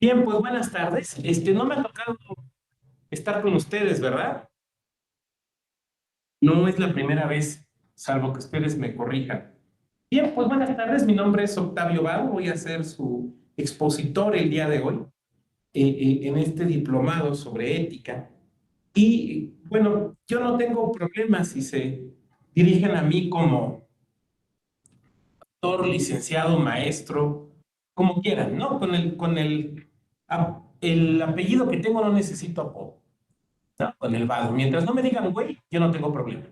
Bien, pues buenas tardes. No me ha tocado estar con ustedes, ¿verdad? No es la primera vez, salvo que ustedes me corrijan. Bien, pues buenas tardes. Mi nombre es Octavio Bau. Voy a ser su expositor el día de hoy en este diplomado sobre ética. Y bueno, yo no tengo problemas si se dirigen a mí como doctor, licenciado, maestro, como quieran, ¿no? El apellido que tengo no necesito apodo. ¿No? Con el vado. Mientras no me digan güey, yo no tengo problema.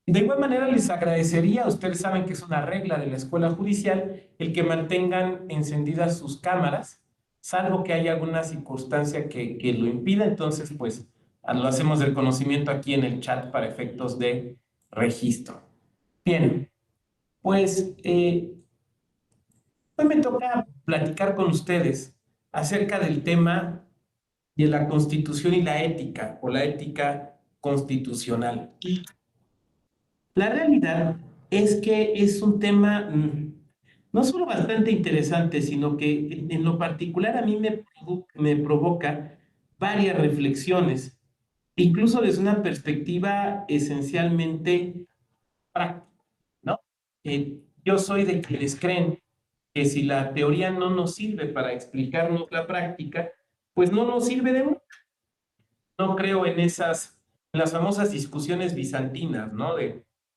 De igual manera, les agradecería, ustedes saben que es una regla de la escuela judicial, el que mantengan encendidas sus cámaras, salvo que haya alguna circunstancia que lo impida, entonces pues lo hacemos del conocimiento aquí en el chat para efectos de registro. Bien, pues hoy me toca platicar con ustedes acerca del tema de la constitución y la ética, o la ética constitucional. La realidad es que es un tema no solo bastante interesante, sino que en lo particular a mí me provoca varias reflexiones, incluso desde una perspectiva esencialmente práctica, ¿no? Yo soy de quienes creen que si la teoría no nos sirve para explicarnos la práctica, pues no nos sirve de mucho. No creo en las famosas discusiones bizantinas, ¿no?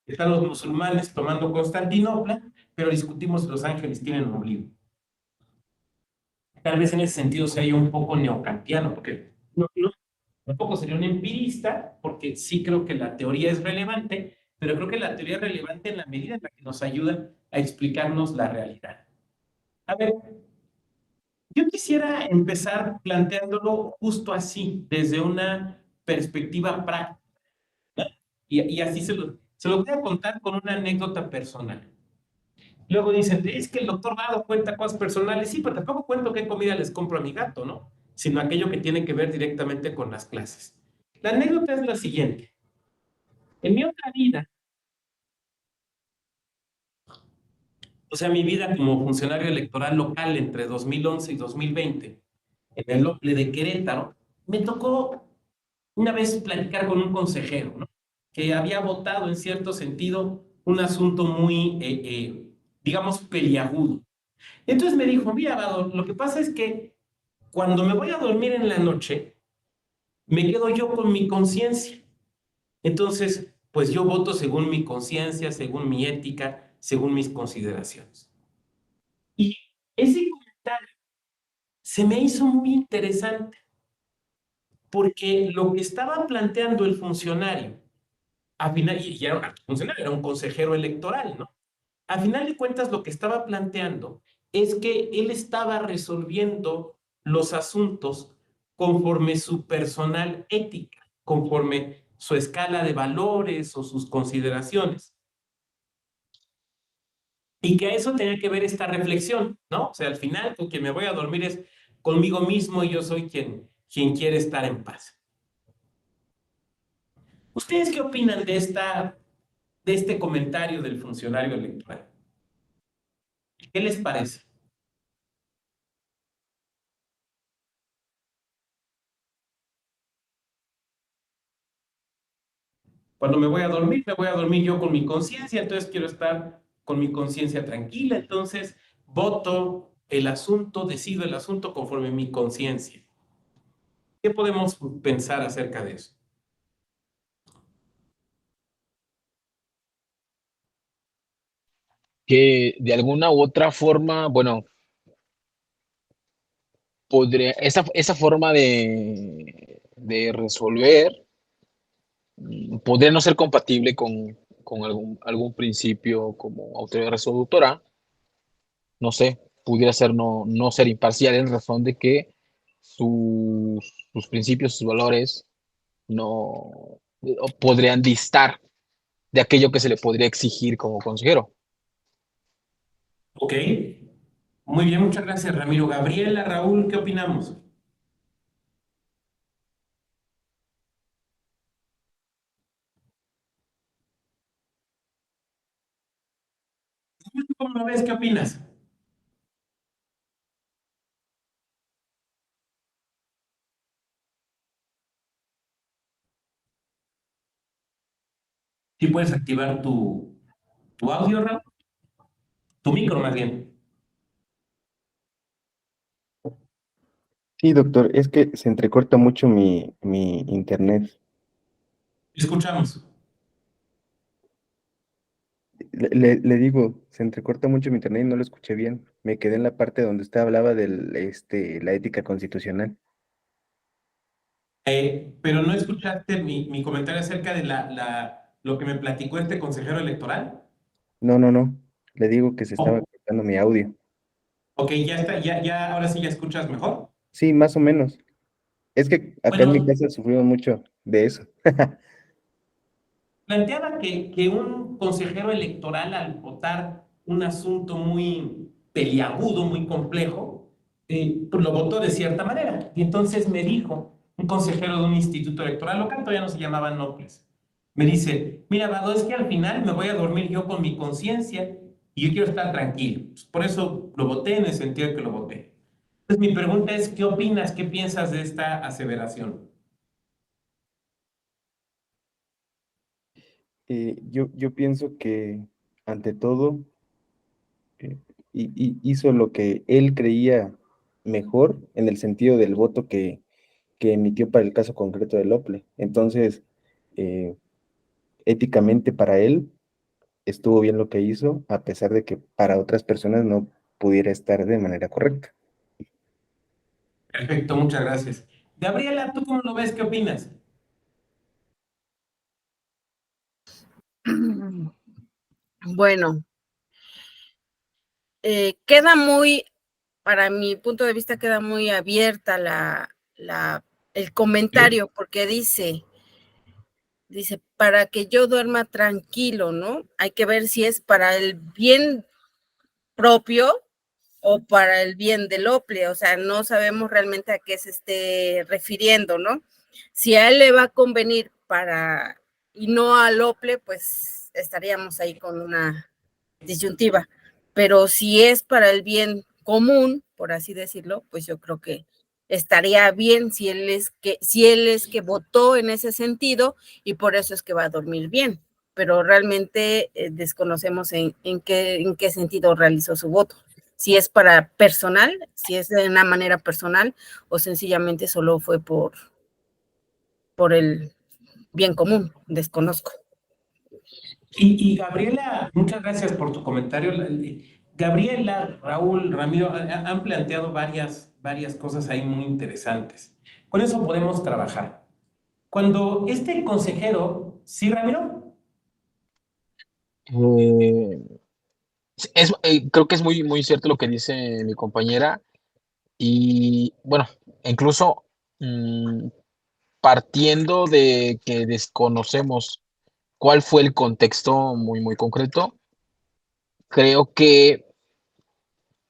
Están los musulmanes tomando Constantinopla, pero discutimos si los ángeles tienen ombligo. Tal vez en ese sentido sea yo un poco neocantiano, porque no, tampoco sería un empirista, porque sí creo que la teoría es relevante, pero creo que la teoría es relevante en la medida en la que nos ayuda a explicarnos la realidad. A ver, yo quisiera empezar planteándolo justo así, desde una perspectiva práctica. Y así se lo voy a contar con una anécdota personal. Luego dicen, es que el doctor Vado cuenta cosas personales. Sí, pero tampoco cuento qué comida les compro a mi gato, ¿no? Sino aquello que tiene que ver directamente con las clases. La anécdota es la siguiente. En mi otra vida, o sea, mi vida como funcionario electoral local entre 2011 y 2020, en el Ople de Querétaro, me tocó una vez platicar con un consejero, ¿no? Que había votado en cierto sentido un asunto muy, digamos, peliagudo. Entonces me dijo, mira, Vado, lo que pasa es que cuando me voy a dormir en la noche, me quedo yo con mi conciencia. Entonces, pues yo voto según mi conciencia, según mi ética, según mis consideraciones. Y ese comentario se me hizo muy interesante porque lo que estaba planteando el funcionario, a final, y era un funcionario, era un consejero electoral, ¿no? A final de cuentas, lo que estaba planteando es que él estaba resolviendo los asuntos conforme su personal ética, conforme su escala de valores o sus consideraciones. Y que a eso tenía que ver esta reflexión, ¿no? O sea, al final, con quien me voy a dormir es conmigo mismo y yo soy quien quiere estar en paz. ¿Ustedes qué opinan de este comentario del funcionario electoral? ¿Qué les parece? Cuando me voy a dormir yo con mi conciencia, entonces quiero estar con mi conciencia tranquila, entonces voto el asunto, decido el asunto conforme mi conciencia. ¿Qué podemos pensar acerca de eso? Que de alguna u otra forma, bueno, esa forma de resolver podría no ser compatible con algún principio como autoridad resolutora, no sé, pudiera ser no ser imparcial en razón de que sus principios, sus valores no podrían distar de aquello que se le podría exigir como consejero. Ok, muy bien, muchas gracias, Ramiro. Gabriela, Raúl, ¿qué opinamos? ¿Cómo lo ves? ¿Qué opinas? Sí puedes activar tu audio, Raúl, tu micro más bien. Sí, doctor, es que se entrecorta mucho mi internet. Escuchamos. Le digo, se entrecorta mucho mi internet y no lo escuché bien. Me quedé en la parte donde usted hablaba la ética constitucional. Pero no escuchaste mi comentario acerca de lo que me platicó este consejero electoral. No, no, no. Le digo que se estaba Oh, cortando mi audio. ok, ya está, ahora sí ya escuchas mejor. Sí, más o menos. Es que acá en mi Bueno, casa sufrimos mucho de eso. planteaba que un consejero electoral al votar un asunto muy peliagudo, muy complejo, pues lo votó de cierta manera. Y entonces me dijo, un consejero de un instituto electoral local, todavía no se llamaba Noples, me dice, mira, Vado, es que al final me voy a dormir yo con mi conciencia y yo quiero estar tranquilo. Pues por eso lo voté en el sentido de que lo voté. Entonces mi pregunta es, ¿qué opinas, qué piensas de esta aseveración? Yo pienso que, ante todo, eh, hizo lo que él creía mejor en el sentido del voto que emitió para el caso concreto del Ople. Entonces, eh, éticamente para él estuvo bien lo que hizo, a pesar de que para otras personas no pudiera estar de manera correcta. Perfecto, muchas gracias. Gabriela, ¿tú cómo lo ves? ¿Qué opinas? Bueno, queda muy, para mi punto de vista, queda muy abierta el comentario, porque dice, para que yo duerma tranquilo, ¿no? Hay que ver si es para el bien propio o para el bien del OPLE, o sea, no sabemos realmente a qué se esté refiriendo, ¿no? Si a él le va a convenir para y no al OPLE, pues estaríamos ahí con una disyuntiva. Pero si es para el bien común, por así decirlo, pues yo creo que estaría bien si él es que votó en ese sentido y por eso es que va a dormir bien. Pero realmente desconocemos en qué sentido realizó su voto. Si es para personal, si es de una manera personal o sencillamente solo fue por el bien común, desconozco. Y Gabriela, muchas gracias por tu comentario. Gabriela, Raúl, Ramiro han planteado varias cosas ahí muy interesantes. Con eso podemos trabajar. Cuando este consejero, ¿sí, Ramiro? Eh, creo que es muy, muy cierto lo que dice mi compañera y bueno, incluso mm, partiendo de que desconocemos cuál fue el contexto muy, muy concreto, creo que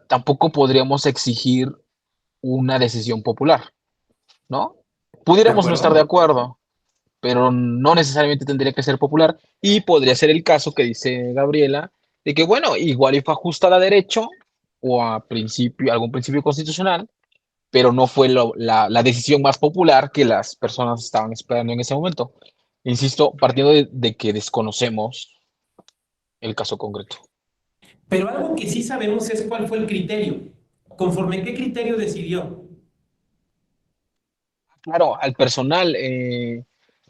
tampoco podríamos exigir una decisión popular, ¿no? ¿De Pudiéramos no estar de acuerdo? acuerdo, pero no necesariamente tendría que ser popular y podría ser el caso que dice Gabriela, de que, bueno, igual y fue ajustada a derecho o a principio, algún principio constitucional, pero no fue la decisión más popular que las personas estaban esperando en ese momento. Insisto, partiendo de que desconocemos el caso concreto. Pero algo que sí sabemos es cuál fue el criterio. ¿Conforme qué criterio decidió? Claro, al personal,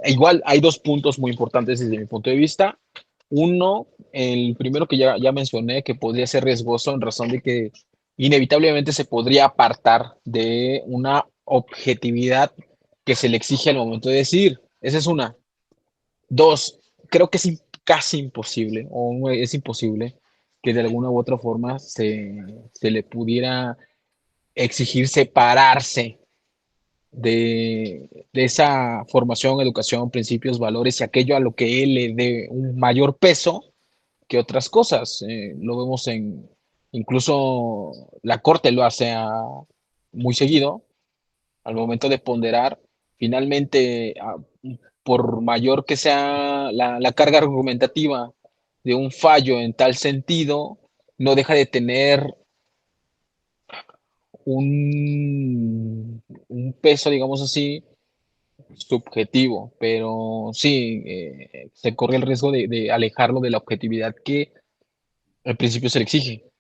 igual hay dos puntos muy importantes desde mi punto de vista. Uno, el primero que ya mencioné, que podría ser riesgoso en razón de que inevitablemente se podría apartar de una objetividad que se le exige al momento de decidir. Esa es una. Dos, creo que es casi imposible, o es imposible, que de alguna u otra forma se le pudiera exigir separarse de esa formación, educación, principios, valores y aquello a lo que él le dé un mayor peso que otras cosas. Lo vemos incluso la Corte lo hace muy seguido al momento de ponderar. Finalmente, por mayor que sea la carga argumentativa de un fallo en tal sentido, no deja de tener un peso, digamos así, subjetivo, pero sí, se corre el riesgo de alejarlo de la objetividad que al principio se le exige.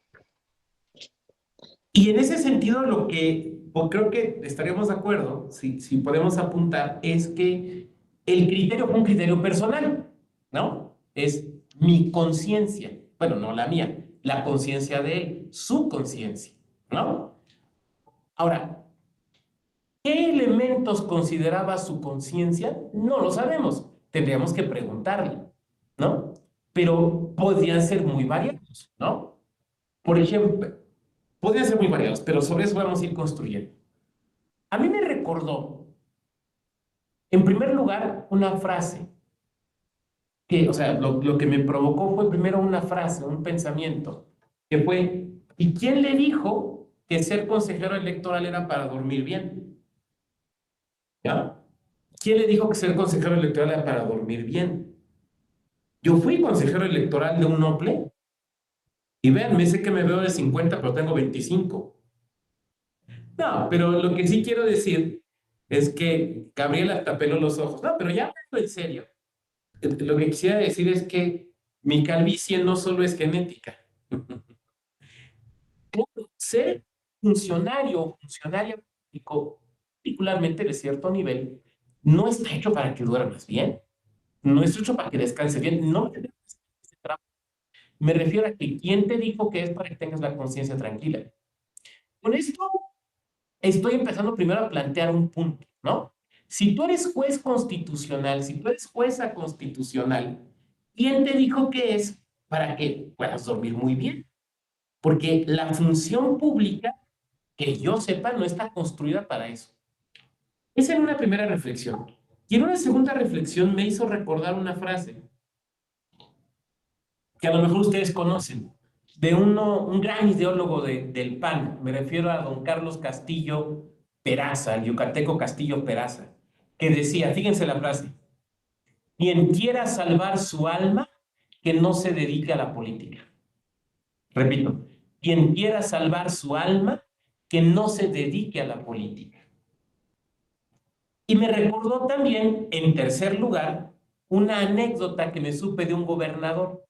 Y en ese sentido, lo que o creo que estaríamos de acuerdo, si podemos apuntar, es que el criterio fue un criterio personal, ¿no? Es mi conciencia, bueno, no la mía, la conciencia de él, su conciencia, ¿no? Ahora, ¿qué elementos consideraba su conciencia? No lo sabemos, tendríamos que preguntarle, ¿no? Pero podrían ser muy variados, ¿no? Por ejemplo, podrían ser muy variados, pero sobre eso vamos a ir construyendo. A mí me recordó, en primer lugar, una frase que, o sea, lo que me provocó fue primero una frase, un pensamiento, que fue, ¿y quién le dijo que ser consejero electoral era para dormir bien? ¿Ya? ¿Quién le dijo que ser consejero electoral era para dormir bien? Yo fui consejero electoral de un OPLE y vean, me sé que me veo de 50, pero tengo 25. No, pero lo que sí quiero decir es que Gabriela tapeló los ojos. No, pero ya hablando en serio, lo que quisiera decir es que mi calvicie no solo es genética. Ser funcionario o funcionaria público, particularmente de cierto nivel, no está hecho para que duermas bien, no está hecho para que descanses bien, no me refiero a que quién te dijo que es para que tengas la conciencia tranquila. Con esto estoy empezando primero a plantear un punto, ¿no? Si tú eres juez constitucional, si tú eres jueza constitucional, ¿quién te dijo que es para que puedas dormir muy bien? Porque la función pública, que yo sepa, no está construida para eso. Esa era una primera reflexión. Y en una segunda reflexión me hizo recordar una frase que a lo mejor ustedes conocen, de un gran ideólogo del PAN, me refiero a don Carlos Castillo Peraza, el yucateco Castillo Peraza, que decía, fíjense la frase, quien quiera salvar su alma, que no se dedique a la política. Repito, quien quiera salvar su alma, que no se dedique a la política. Y me recordó también, en tercer lugar, una anécdota que me supe de un gobernador.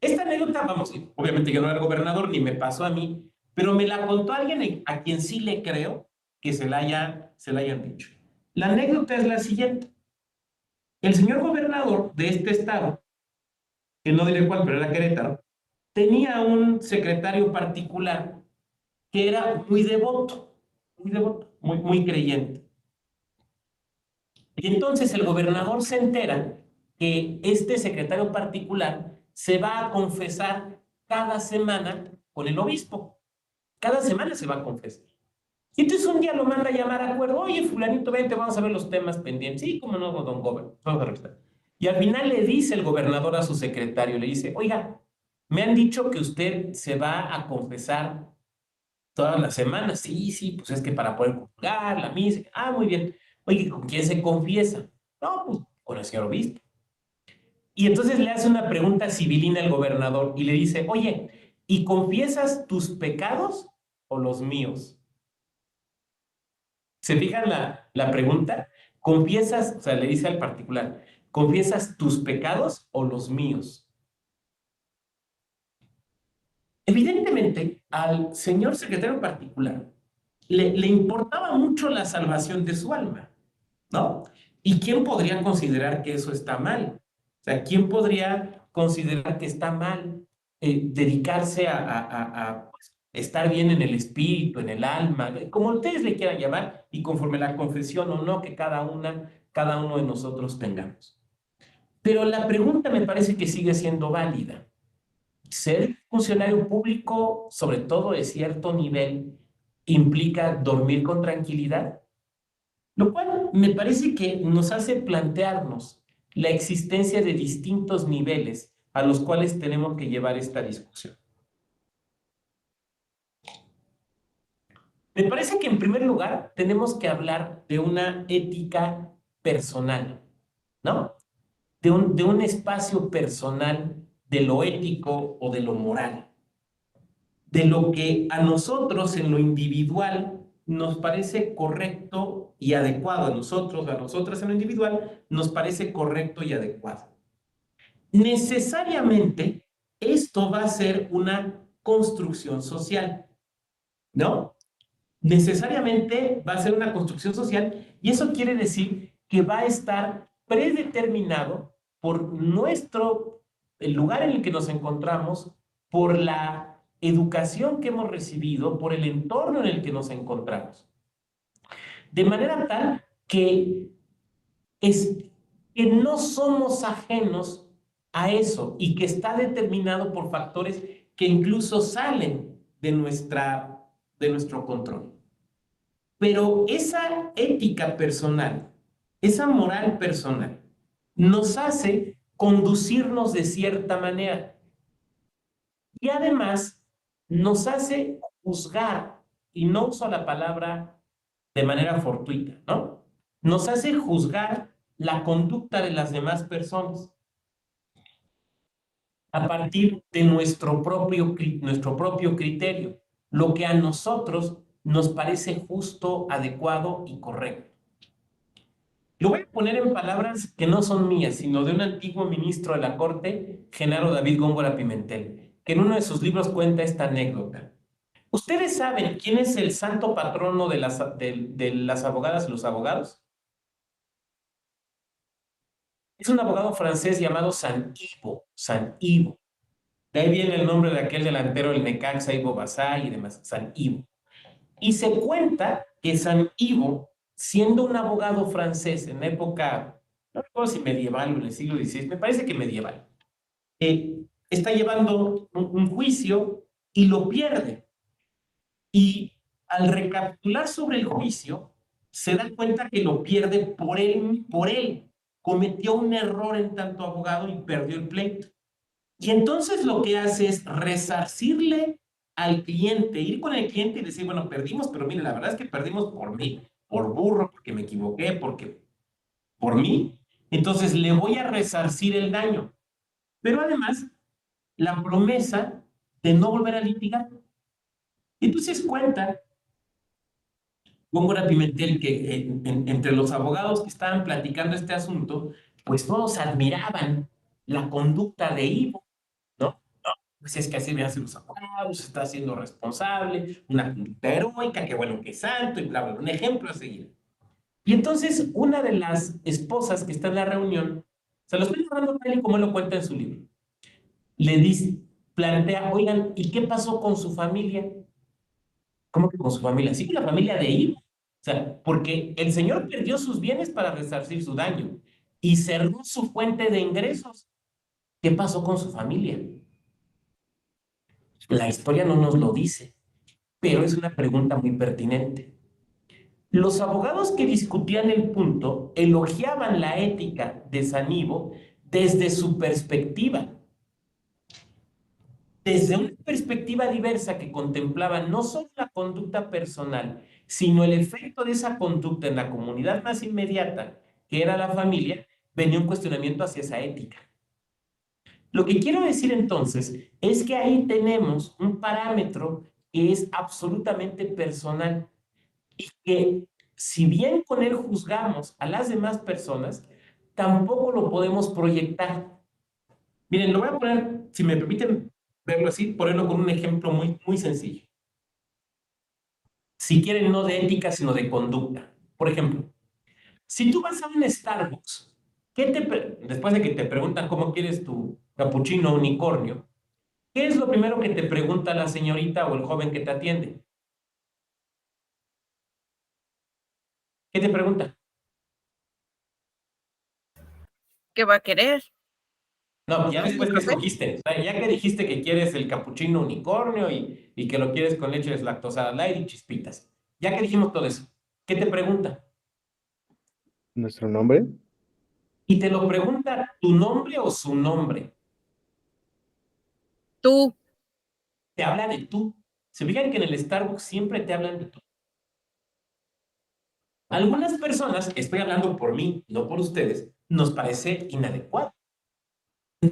Esta anécdota, vamos, obviamente yo no era gobernador ni me pasó a mí, pero me la contó alguien a quien sí le creo que se la hayan dicho. La anécdota es la siguiente. El señor gobernador de este estado, que no diré cuál, pero era Querétaro, tenía un secretario particular que era muy devoto, muy creyente. Y entonces el gobernador se entera que este secretario particular se va a confesar cada semana con el obispo. Cada semana se va a confesar. Y entonces un día lo manda a llamar a acuerdo. Oye, fulanito, vente, vamos a ver los temas pendientes. Sí, cómo no, don Gober, vamos a revisar. Y al final le dice el gobernador a su secretario, le dice, oiga, me han dicho que usted se va a confesar todas las semanas. Sí, pues es que para poder juzgar la misa. Ah, muy bien. Oye, ¿con quién se confiesa? No, pues con el señor obispo. Y entonces le hace una pregunta civilina al gobernador y le dice, oye, ¿y confiesas tus pecados o los míos? ¿Se fijan la pregunta? ¿Confiesas, o sea, le dice al particular, ¿confiesas tus pecados o los míos? Evidentemente, al señor secretario particular le importaba mucho la salvación de su alma, ¿no? ¿Y quién podría considerar que eso está mal? O sea, ¿quién podría considerar que está mal dedicarse a pues, estar bien en el espíritu, en el alma, como ustedes le quieran llamar, y conforme la confesión o no que cada uno de nosotros tengamos? Pero la pregunta me parece que sigue siendo válida. Ser funcionario público, sobre todo de cierto nivel, implica dormir con tranquilidad, lo cual me parece que nos hace plantearnos la existencia de distintos niveles a los cuales tenemos que llevar esta discusión. Me parece que en primer lugar tenemos que hablar de una ética personal, ¿no? De un espacio personal de lo ético o de lo moral, de lo que a nosotros en lo individual nos parece correcto y adecuado a nosotros, a nosotras en lo individual, nos parece correcto y adecuado. Necesariamente, esto va a ser una construcción social, ¿no? Necesariamente va a ser una construcción social y eso quiere decir que va a estar predeterminado por el lugar en el que nos encontramos, por la educación que hemos recibido, por el entorno en el que nos encontramos. De manera tal que que no somos ajenos a eso y que está determinado por factores que incluso salen de nuestro control. Pero esa ética personal, esa moral personal, nos hace conducirnos de cierta manera y además nos hace juzgar, y no uso la palabra de manera fortuita, ¿no? Nos hace juzgar la conducta de las demás personas a partir de nuestro propio criterio, lo que a nosotros nos parece justo, adecuado y correcto. Lo voy a poner en palabras que no son mías, sino de un antiguo ministro de la Corte, Genaro David Góngora Pimentel, que en uno de sus libros cuenta esta anécdota. ¿Ustedes saben quién es el santo patrono de las abogadas y los abogados? Es un abogado francés llamado San Ivo, San Ivo. De ahí viene el nombre de aquel delantero del Necaxa, Ivo Basay y demás, San Ivo. Y se cuenta que San Ivo, siendo un abogado francés en época, no recuerdo si medieval o en el siglo XVI, me parece que medieval, está llevando un juicio y lo pierde. Y al recapitular sobre el juicio, se da cuenta que lo pierde por él. Cometió un error en tanto abogado y perdió el pleito. Y entonces lo que hace es resarcirle al cliente, ir con el cliente y decir, bueno, perdimos, pero mire, la verdad es que perdimos por mí, por burro, porque me equivoqué, por mí. Entonces le voy a resarcir el daño. Pero además, la promesa de no volver a litigar. Entonces cuenta Góngora Pimentel que entre los abogados que estaban platicando este asunto, pues todos admiraban la conducta de Ivo, ¿no? Pues es que así me hacen los abogados, está siendo responsable, una conducta heroica, que bueno, que es santo y bla, bla, un ejemplo a seguir. Y entonces una de las esposas que está en la reunión, se lo estoy narrando tal y como él lo cuenta en su libro, le dice, plantea, oigan, ¿y qué pasó con su familia? ¿Cómo que con su familia? Sí, con la familia de Ivo. O sea, porque el señor perdió sus bienes para resarcir su daño y cerró su fuente de ingresos. ¿Qué pasó con su familia? La historia no nos lo dice, pero es una pregunta muy pertinente. Los abogados que discutían el punto elogiaban la ética de San Ivo desde su perspectiva. Desde una perspectiva diversa que contemplaba no solo la conducta personal, sino el efecto de esa conducta en la comunidad más inmediata, que era la familia, venía un cuestionamiento hacia esa ética. Lo que quiero decir entonces es que ahí tenemos un parámetro que es absolutamente personal y que si bien con él juzgamos a las demás personas, tampoco lo podemos proyectar. Miren, lo voy a poner, si me permiten verlo así, ponerlo con un ejemplo muy, muy sencillo. Si quieren, no de ética, sino de conducta. Por ejemplo, si tú vas a un Starbucks, después de que te preguntan cómo quieres tu cappuccino unicornio, ¿qué es lo primero que te pregunta la señorita o el joven que te atiende? ¿Qué te pregunta? ¿Qué va a querer? No, ya después que escogiste, ya que dijiste que quieres el cappuccino unicornio y que lo quieres con leche deslactosada light y chispitas. Ya que dijimos todo eso, ¿qué te pregunta? ¿Nuestro nombre? Y te lo pregunta tu nombre o su nombre. Tú. Te habla de tú. Se fijan que en el Starbucks siempre te hablan de tú. Algunas personas, estoy hablando por mí, no por ustedes, nos parece inadecuado.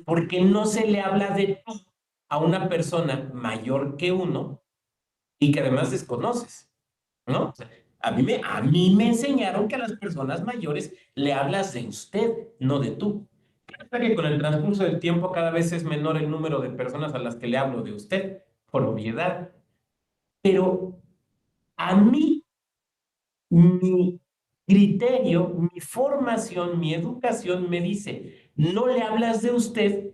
Porque no se le habla de tú a una persona mayor que uno y que además desconoces. ¿no? O sea, a mí me enseñaron que a las personas mayores le hablas de usted, no de tú. Claro que con el transcurso del tiempo cada vez es menor el número de personas a las que le hablo de usted, por obviedad. Pero a mí, mi criterio, mi formación, mi educación me dice, no le hablas de usted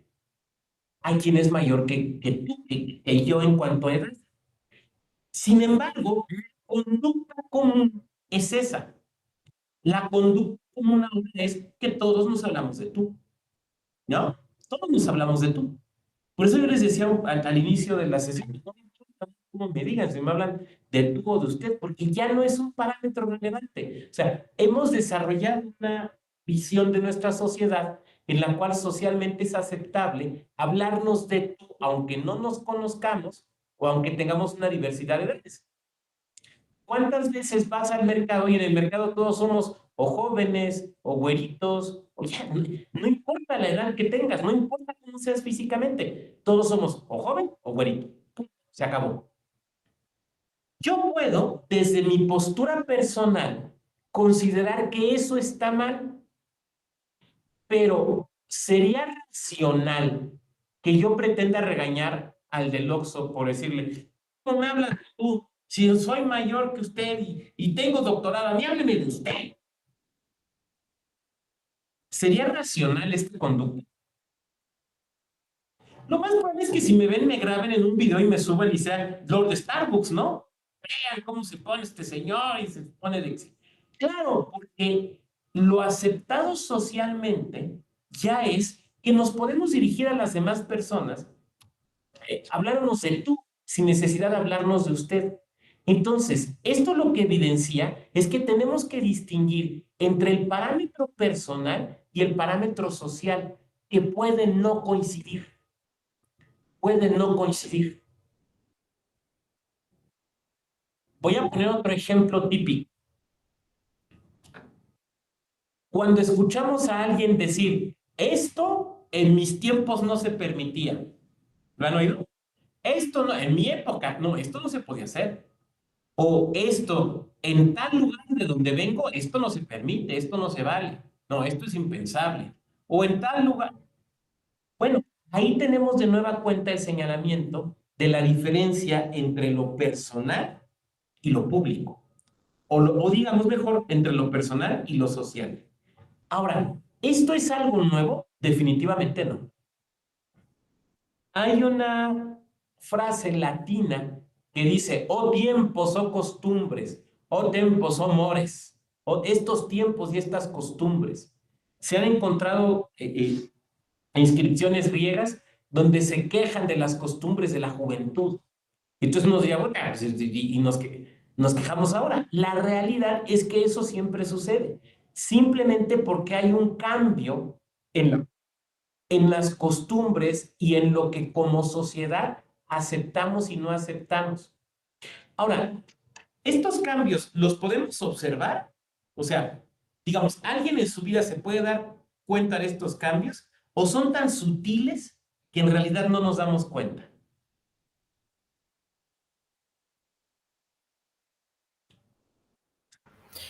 a quien es mayor que tú, que yo en cuanto a edad. Sin embargo, la conducta común es esa. La conducta común ahora es que todos nos hablamos de tú, ¿no? Todos nos hablamos de tú. Por eso yo les decía al inicio de la sesión, no me importa cómo me digan, si me hablan de tú o de usted, porque ya no es un parámetro relevante. O sea, hemos desarrollado una visión de nuestra sociedad en la cual socialmente es aceptable hablarnos de tú, aunque no nos conozcamos o aunque tengamos una diversidad de edades. ¿Cuántas veces vas al mercado y en el mercado todos somos o jóvenes o güeritos? O ya, no importa la edad que tengas, no importa cómo seas físicamente, todos somos o joven o güerito. Se acabó. Yo puedo, desde mi postura personal, considerar que eso está mal, pero sería racional que yo pretenda regañar al del Oxxo por decirle, ¿cómo me hablas tú? Si soy mayor que usted y tengo doctorado, a mí hábleme de usted. ¿Sería racional esta conducta? Lo más probable es que si me ven, me graben en un video y me suban y sea Lord de Starbucks, ¿no? Vean cómo se pone este señor y se pone de... Claro, porque lo aceptado socialmente ya es que nos podemos dirigir a las demás personas, hablarnos de tú, sin necesidad de hablarnos de usted. Entonces, esto lo que evidencia es que tenemos que distinguir entre el parámetro personal y el parámetro social, que pueden no coincidir. Pueden no coincidir. Voy a poner otro ejemplo típico. Cuando escuchamos a alguien decir, esto en mis tiempos no se permitía. ¿Lo han oído? Esto no, en mi época, no, esto no se podía hacer. O esto, en tal lugar de donde vengo, esto no se permite, esto no se vale. No, esto es impensable. O en tal lugar. Bueno, ahí tenemos de nueva cuenta el señalamiento de la diferencia entre lo personal y lo público. O digamos mejor, entre lo personal y lo social. Ahora, ¿esto es algo nuevo? Definitivamente no. Hay una frase latina que dice, oh tiempos, oh costumbres, oh tiempos, oh mores, oh estos tiempos y estas costumbres. Se han encontrado inscripciones griegas donde se quejan de las costumbres de la juventud. Entonces nos diría, bueno, y nos quejamos ahora. La realidad es que eso siempre sucede, simplemente porque hay un cambio en las costumbres y en lo que como sociedad aceptamos y no aceptamos. Ahora, estos cambios los podemos observar, o sea, digamos, ¿alguien en su vida se puede dar cuenta de estos cambios o son tan sutiles que en realidad no nos damos cuenta?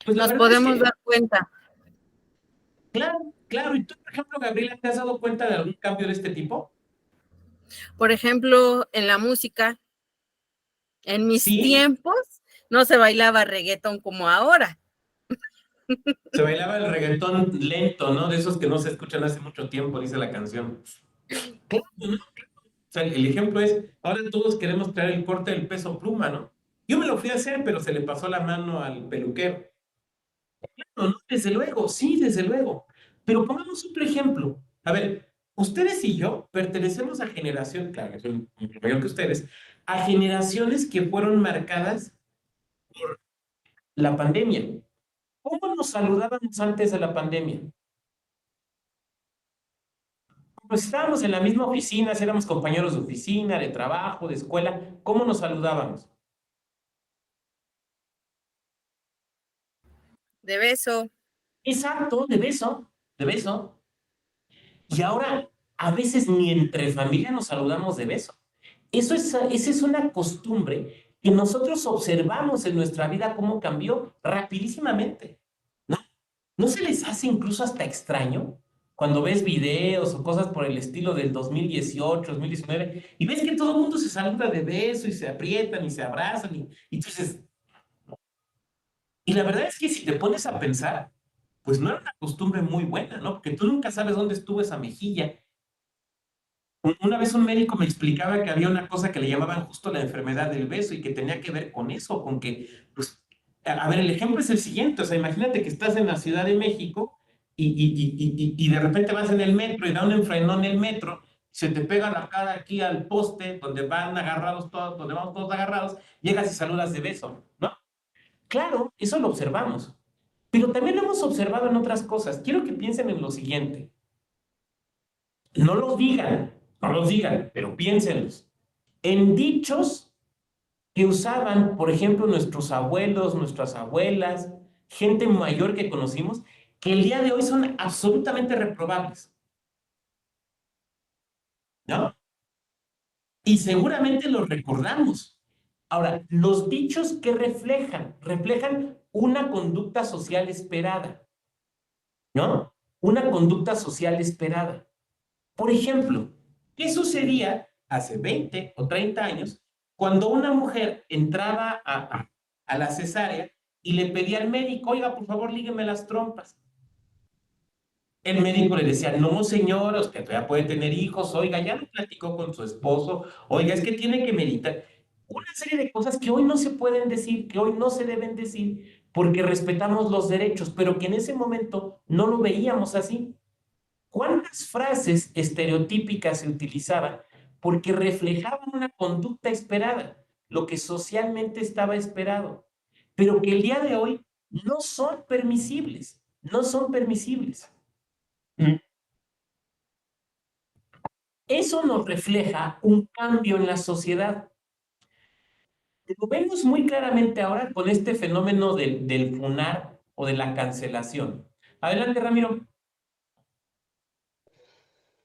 Pues la Nos verdad es podemos que, dar cuenta. claro, claro. ¿Y tú, por ejemplo, Gabriela, te has dado cuenta de algún cambio de este tipo? Por ejemplo, en la música, en mis Sí, tiempos no se bailaba reggaetón como ahora. se bailaba el reggaetón lento, ¿no? De esos que no se escuchan hace mucho tiempo, dice la canción. Claro, ¿no? O sea, el ejemplo es, ahora todos queremos traer el corte del peso pluma, ¿no? Yo me lo fui a hacer, pero se le pasó la mano al peluquero. No, no, desde luego, sí, desde luego. Pero pongamos otro ejemplo. A ver, ustedes y yo pertenecemos a generación, claro, yo soy mucho mayor que ustedes, a generaciones que fueron marcadas por la pandemia. ¿Cómo nos saludábamos antes de la pandemia? Pues estábamos en la misma oficina, éramos compañeros de oficina, de trabajo, de escuela. ¿Cómo nos saludábamos? De beso. Exacto, de beso, de beso. Y ahora, a veces ni entre familia nos saludamos de beso. Esa es una costumbre que nosotros observamos en nuestra vida cómo cambió rapidísimamente, ¿no? ¿No se les hace incluso hasta extraño cuando ves videos o cosas por el estilo del 2018, 2019, y ves que todo el mundo se saluda de beso y se aprietan y se abrazan y tú dices, y la verdad es que si te pones a pensar, pues no era una costumbre muy buena, ¿no? Porque tú nunca sabes dónde estuvo esa mejilla. Una vez un médico me explicaba que había una cosa que le llamaban justo la enfermedad del beso y que tenía que ver con eso, con que, pues, a ver, el ejemplo es el siguiente, o sea, imagínate que estás en la Ciudad de México y de repente vas en el metro y da un enfrenón en el metro, se te pega la cara aquí al poste donde van agarrados todos, donde vamos todos agarrados, llegas y saludas de beso, ¿no? Claro, eso lo observamos, pero también lo hemos observado en otras cosas. Quiero que piensen en lo siguiente. No los digan, pero piénsenlos. En dichos que usaban, por ejemplo, nuestros abuelos, nuestras abuelas, gente mayor que conocimos, que el día de hoy son absolutamente reprobables, ¿no? Y seguramente los recordamos. Ahora, los dichos que reflejan una conducta social esperada, ¿no? Una conducta social esperada. Por ejemplo, ¿qué sucedía hace 20 o 30 años cuando una mujer entraba a la cesárea y le pedía al médico, oiga, por favor, lígueme las trompas? El médico le decía, no, señor, usted todavía puede tener hijos, oiga, ya lo platicó con su esposo, oiga, es que tiene que meditar. Una serie de cosas que hoy no se pueden decir, que hoy no se deben decir, porque respetamos los derechos, pero que en ese momento no lo veíamos así. ¿Cuántas frases estereotípicas se utilizaban porque reflejaban una conducta esperada, lo que socialmente estaba esperado, pero que el día de hoy no son permisibles, no son permisibles? Eso nos refleja un cambio en la sociedad. Lo vemos muy claramente ahora con este fenómeno del funar o de la cancelación. Adelante, Ramiro.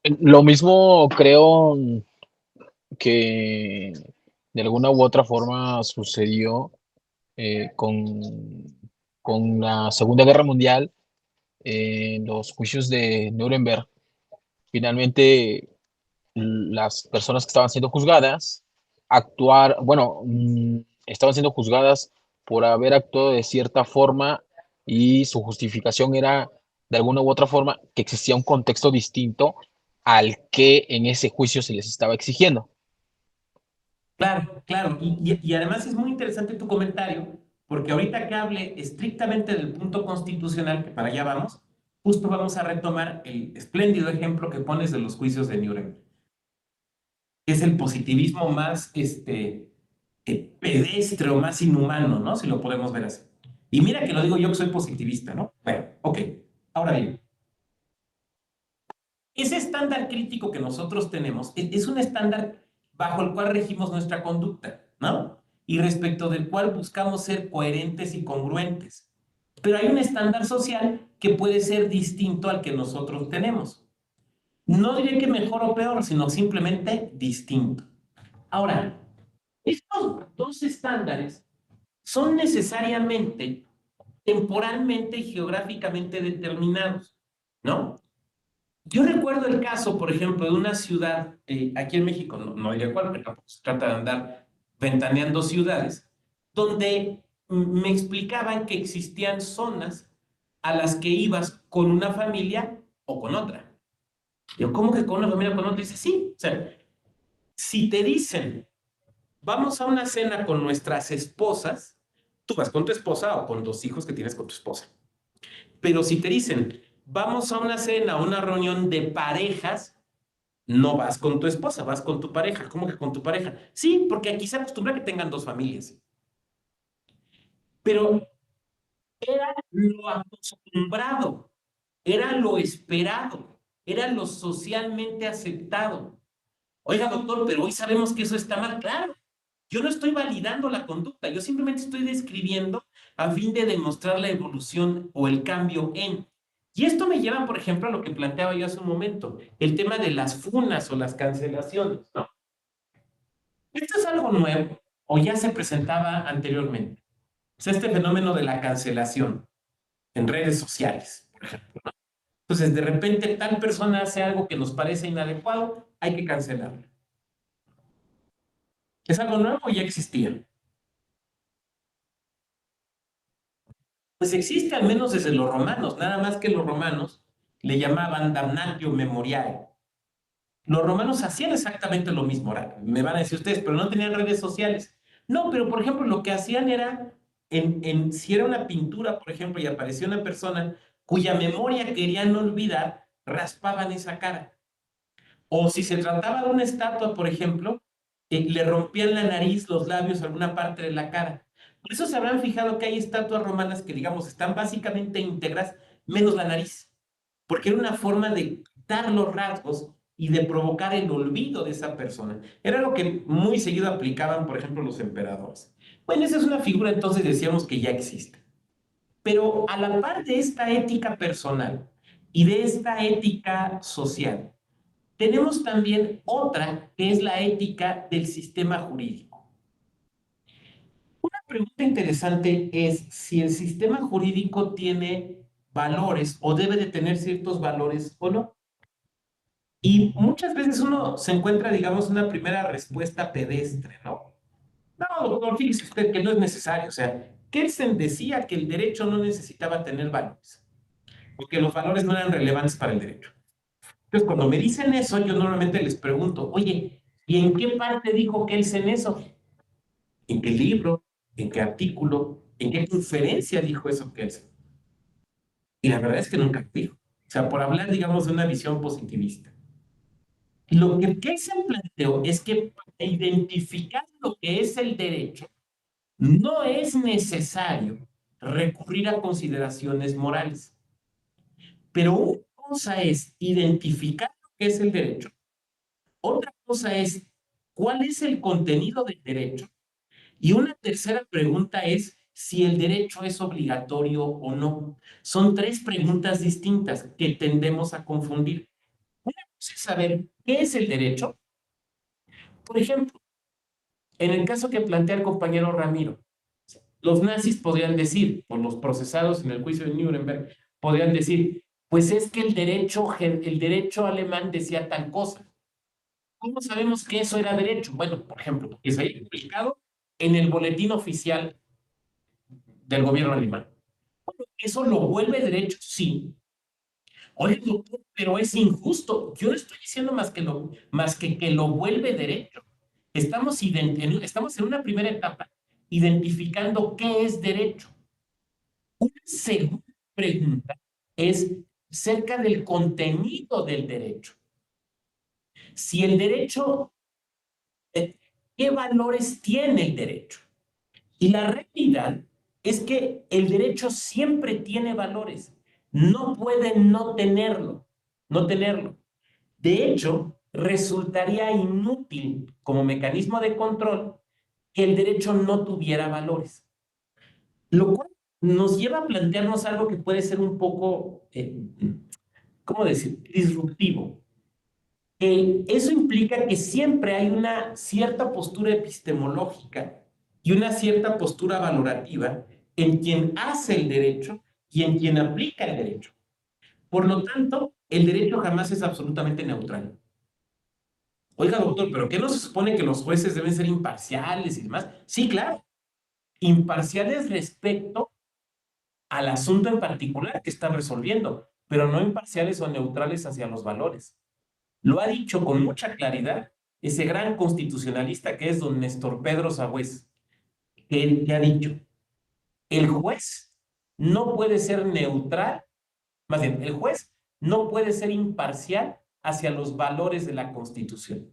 Lo mismo creo que de alguna u otra forma sucedió con la Segunda Guerra Mundial, en los juicios de Nuremberg. Finalmente, las personas que estaban siendo juzgadas estaban siendo juzgadas por haber actuado de cierta forma y su justificación era, de alguna u otra forma, que existía un contexto distinto al que en ese juicio se les estaba exigiendo. Claro, claro. Y además es muy interesante tu comentario, porque ahorita que hable estrictamente del punto constitucional, que para allá vamos, justo vamos a retomar el espléndido ejemplo que pones de los juicios de Nuremberg. Es el positivismo más pedestre o más inhumano, ¿no? Si lo podemos ver así. Y mira que lo digo yo que soy positivista, ¿no? Bueno, ok. Ahora bien, ese estándar crítico que nosotros tenemos es un estándar bajo el cual regimos nuestra conducta, ¿no? Y respecto del cual buscamos ser coherentes y congruentes. Pero hay un estándar social que puede ser distinto al que nosotros tenemos. No diré que mejor o peor, sino simplemente distinto. Ahora, estos dos estándares son necesariamente temporalmente y geográficamente determinados, ¿no? Yo recuerdo el caso, por ejemplo, de una ciudad aquí en México, no diré cuál, pero tampoco se trata de andar ventaneando ciudades, donde me explicaban que existían zonas a las que ibas con una familia o con otra. Yo, ¿cómo que con una familia o con otra? Dice, sí, o sea, si te dicen, vamos a una cena con nuestras esposas, tú vas con tu esposa o con los hijos que tienes con tu esposa. Pero si te dicen, vamos a una cena, a una reunión de parejas, no vas con tu esposa, vas con tu pareja. ¿Cómo que con tu pareja? Sí, porque aquí se acostumbra que tengan dos familias. Pero era lo acostumbrado, era lo esperado, era lo socialmente aceptado. Oiga, doctor, pero hoy sabemos que eso está mal. Claro, yo no estoy validando la conducta, yo simplemente estoy describiendo a fin de demostrar la evolución o el cambio en. Y esto me lleva, por ejemplo, a lo que planteaba yo hace un momento, el tema de las funas o las cancelaciones, ¿no? Esto es algo nuevo, o ya se presentaba anteriormente. O sea, este fenómeno de la cancelación en redes sociales, por ejemplo, ¿no? Entonces, de repente, tal persona hace algo que nos parece inadecuado, hay que cancelarlo. ¿Es algo nuevo o ya existía? Pues existe al menos desde los romanos, nada más que los romanos le llamaban damnatio memoriae. Los romanos hacían exactamente lo mismo, ahora, me van a decir ustedes, pero no tenían redes sociales. No, pero por ejemplo, lo que hacían era, si era una pintura, por ejemplo, y aparecía una persona cuya memoria querían olvidar, raspaban esa cara. O si se trataba de una estatua, por ejemplo, le rompían la nariz, los labios, alguna parte de la cara. Por eso se habrán fijado que hay estatuas romanas que, digamos, están básicamente íntegras, menos la nariz, porque era una forma de quitar los rasgos y de provocar el olvido de esa persona. Era lo que muy seguido aplicaban, por ejemplo, los emperadores. Bueno, esa es una figura, entonces decíamos que ya existe. Pero a la par de esta ética personal y de esta ética social, tenemos también otra que es la ética del sistema jurídico. Una pregunta interesante es si el sistema jurídico tiene valores o debe de tener ciertos valores o no. Y muchas veces uno se encuentra, digamos, una primera respuesta pedestre, ¿no? No, doctor, fíjese usted que no es necesario. O sea, Kelsen decía que el derecho no necesitaba tener valores, porque los valores no eran relevantes para el derecho. Entonces, cuando me dicen eso, yo normalmente les pregunto, oye, ¿y en qué parte dijo Kelsen eso? ¿En qué libro? ¿En qué artículo? ¿En qué conferencia dijo eso Kelsen? Y la verdad es que nunca dijo. O sea, por hablar, digamos, de una visión positivista. Lo que Kelsen planteó es que para identificar lo que es el derecho, no es necesario recurrir a consideraciones morales. Pero una cosa es identificar lo que es el derecho. Otra cosa es cuál es el contenido del derecho. Y una tercera pregunta es si el derecho es obligatorio o no. Son tres preguntas distintas que tendemos a confundir. Una cosa es saber qué es el derecho. Por ejemplo, en el caso que plantea el compañero Ramiro, los nazis podrían decir, o los procesados en el juicio de Nuremberg, podrían decir, pues es que el derecho alemán decía tal cosa. ¿Cómo sabemos que eso era derecho? Bueno, por ejemplo, porque se haya publicado en el boletín oficial del gobierno alemán. Bueno, ¿eso lo vuelve derecho? Sí. Oye, doctor, pero es injusto. Yo no estoy diciendo más que lo vuelve derecho. Estamos en una primera etapa identificando qué es derecho. Una segunda pregunta es cerca del contenido del derecho. Si el derecho, ¿qué valores tiene el derecho? Y la realidad es que el derecho siempre tiene valores. No puede no tenerlo, no tenerlo. De hecho, resultaría inútil como mecanismo de control que el derecho no tuviera valores. Lo cual nos lleva a plantearnos algo que puede ser un poco, ¿cómo decir?, disruptivo. Eso implica que siempre hay una cierta postura epistemológica y una cierta postura valorativa en quien hace el derecho y en quien aplica el derecho. Por lo tanto, el derecho jamás es absolutamente neutral. Oiga, doctor, ¿pero qué no se supone que los jueces deben ser imparciales y demás? Sí, claro, imparciales respecto al asunto en particular que están resolviendo, pero no imparciales o neutrales hacia los valores. Lo ha dicho con mucha claridad ese gran constitucionalista que es don Néstor Pedro Sagüez, que ha dicho, el juez no puede ser neutral, más bien, el juez no puede ser imparcial hacia los valores de la Constitución.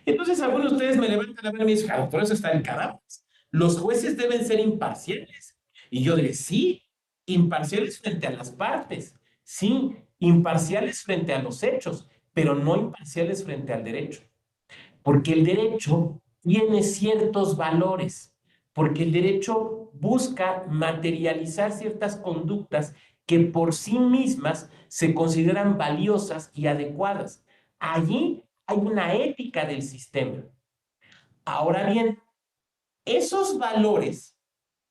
Entonces algunos de ustedes me levantan la mano y me dicen, por eso está en Carambas. Los jueces deben ser imparciales. Y yo diré, sí, imparciales frente a las partes, sí, imparciales frente a los hechos, pero no imparciales frente al derecho. Porque el derecho tiene ciertos valores, porque el derecho busca materializar ciertas conductas que por sí mismas se consideran valiosas y adecuadas. Allí hay una ética del sistema. Ahora bien, esos valores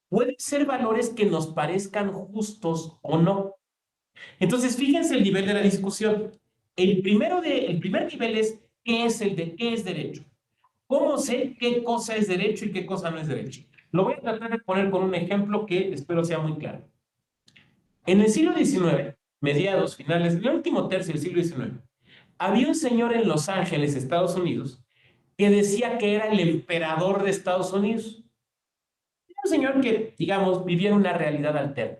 pueden ser valores que nos parezcan justos o no. Entonces, fíjense el nivel de la discusión. El primer nivel es ¿qué es derecho? ¿Cómo sé qué cosa es derecho y qué cosa no es derecho? Lo voy a tratar de poner con un ejemplo que espero sea muy claro. En el siglo XIX, mediados, finales, el último tercio del siglo XIX, había un señor en Los Ángeles, Estados Unidos, que decía que era el emperador de Estados Unidos. Era un señor que, digamos, vivía en una realidad alterna.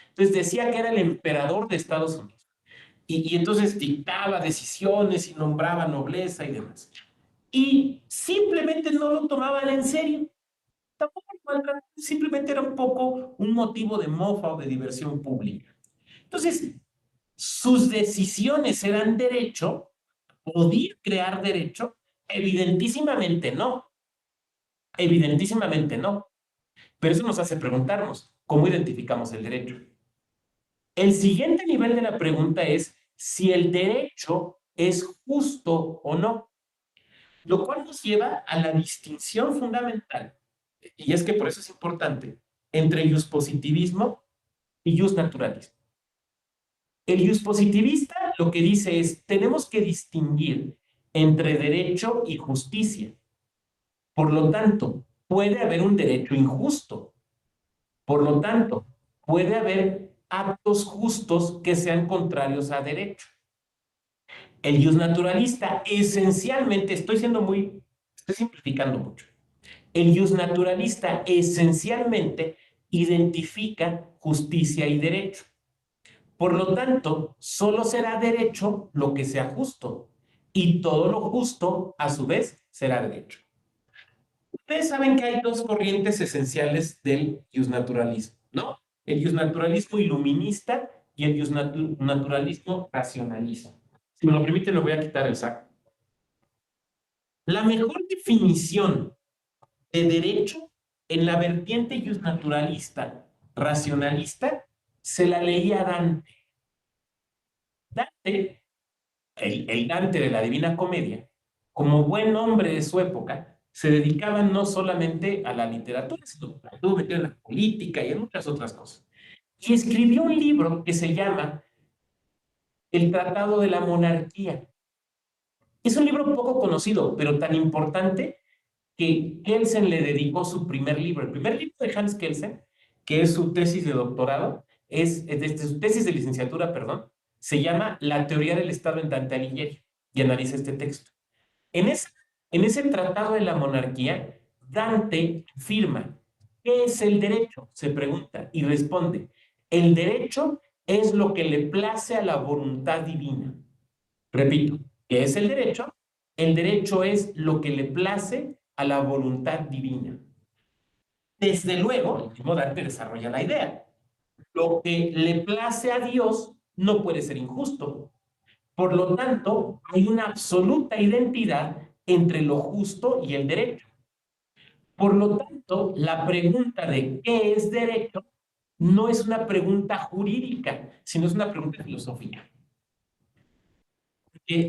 Entonces decía que era el emperador de Estados Unidos. Y entonces dictaba decisiones y nombraba nobleza y demás. Y simplemente no lo tomaban en serio. Tampoco simplemente era un poco un motivo de mofa o de diversión pública. Entonces, sus decisiones eran derecho, podía crear derecho, evidentísimamente no, evidentísimamente no. Pero eso nos hace preguntarnos, ¿cómo identificamos el derecho? El siguiente nivel de la pregunta es si el derecho es justo o no, lo cual nos lleva a la distinción fundamental, y es que por eso es importante, entre positivismo y naturalismo. El positivista lo que dice es, tenemos que distinguir entre derecho y justicia. Por lo tanto, puede haber un derecho injusto. Por lo tanto, puede haber actos justos que sean contrarios a derecho. El naturalista esencialmente, estoy simplificando mucho. El naturalista esencialmente identifica justicia y derecho. Por lo tanto, solo será derecho lo que sea justo, y todo lo justo, a su vez, será derecho. Ustedes saben que hay dos corrientes esenciales del naturalismo, ¿no? El naturalismo iluminista y el naturalismo racionalista. Si me lo permiten, le voy a quitar el saco. La mejor definición de derecho en la vertiente naturalista racionalista se la leía Dante. Dante, el Dante de la Divina Comedia, como buen hombre de su época, se dedicaba no solamente a la literatura, sino que estuvo metido en la política y en muchas otras cosas. Y escribió un libro que se llama El Tratado de la Monarquía. Es un libro poco conocido, pero tan importante que Kelsen le dedicó su primer libro. El primer libro de Hans Kelsen, que es su tesis de doctorado, su tesis de licenciatura, perdón, se llama La teoría del Estado en Dante Alighieri, y analiza este texto. En ese tratado de la monarquía, Dante afirma, ¿qué es el derecho? Se pregunta y responde, el derecho es lo que le place a la voluntad divina. Repito, ¿qué es el derecho? El derecho es lo que le place a la voluntad divina. Desde luego, el mismo Dante desarrolla la idea. Lo que le place a Dios no puede ser injusto. Por lo tanto, hay una absoluta identidad entre lo justo y el derecho. Por lo tanto, la pregunta de ¿qué es derecho? No es una pregunta jurídica, sino es una pregunta filosófica.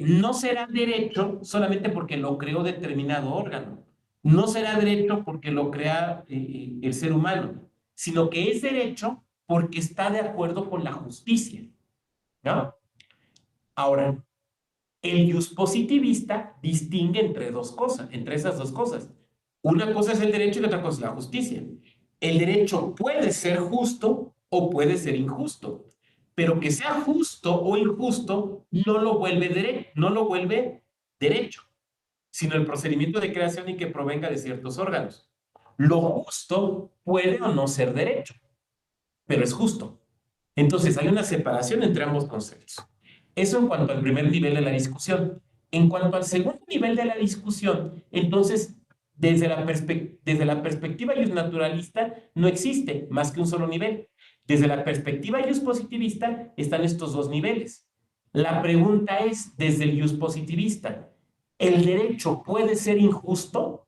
No será derecho solamente porque lo creó determinado órgano. No será derecho porque lo crea el ser humano, sino que es derecho porque está de acuerdo con la justicia, ¿no? Ahora, el positivista distingue entre esas dos cosas. Una cosa es el derecho y la otra cosa es la justicia. El derecho puede ser justo o puede ser injusto, pero que sea justo o injusto no lo vuelve derecho, sino el procedimiento de creación y que provenga de ciertos órganos. Lo justo puede o no ser derecho, pero es justo. Entonces hay una separación entre ambos conceptos. Eso en cuanto al primer nivel de la discusión. En cuanto al segundo nivel de la discusión, entonces, desde la perspectiva naturalista, no existe más que un solo nivel. Desde la perspectiva positivista, están estos dos niveles. La pregunta es, desde el positivista, ¿el derecho puede ser injusto?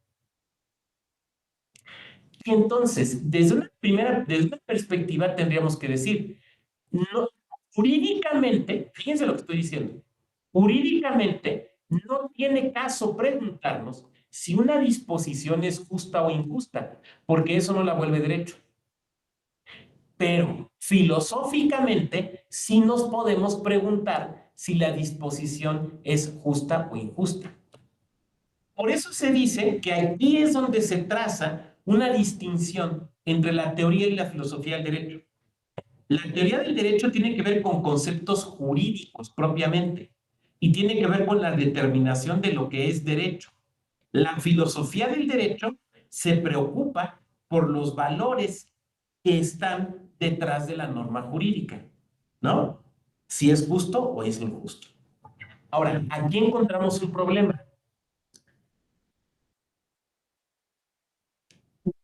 Y entonces, desde una perspectiva, tendríamos que decir, no, jurídicamente, fíjense lo que estoy diciendo, jurídicamente no tiene caso preguntarnos si una disposición es justa o injusta, porque eso no la vuelve derecho. Pero filosóficamente sí nos podemos preguntar si la disposición es justa o injusta. Por eso se dice que aquí es donde se traza una distinción entre la teoría y la filosofía del derecho. La teoría del derecho tiene que ver con conceptos jurídicos propiamente y tiene que ver con la determinación de lo que es derecho. La filosofía del derecho se preocupa por los valores que están detrás de la norma jurídica, ¿no? Si es justo o es injusto. Ahora, aquí encontramos un problema.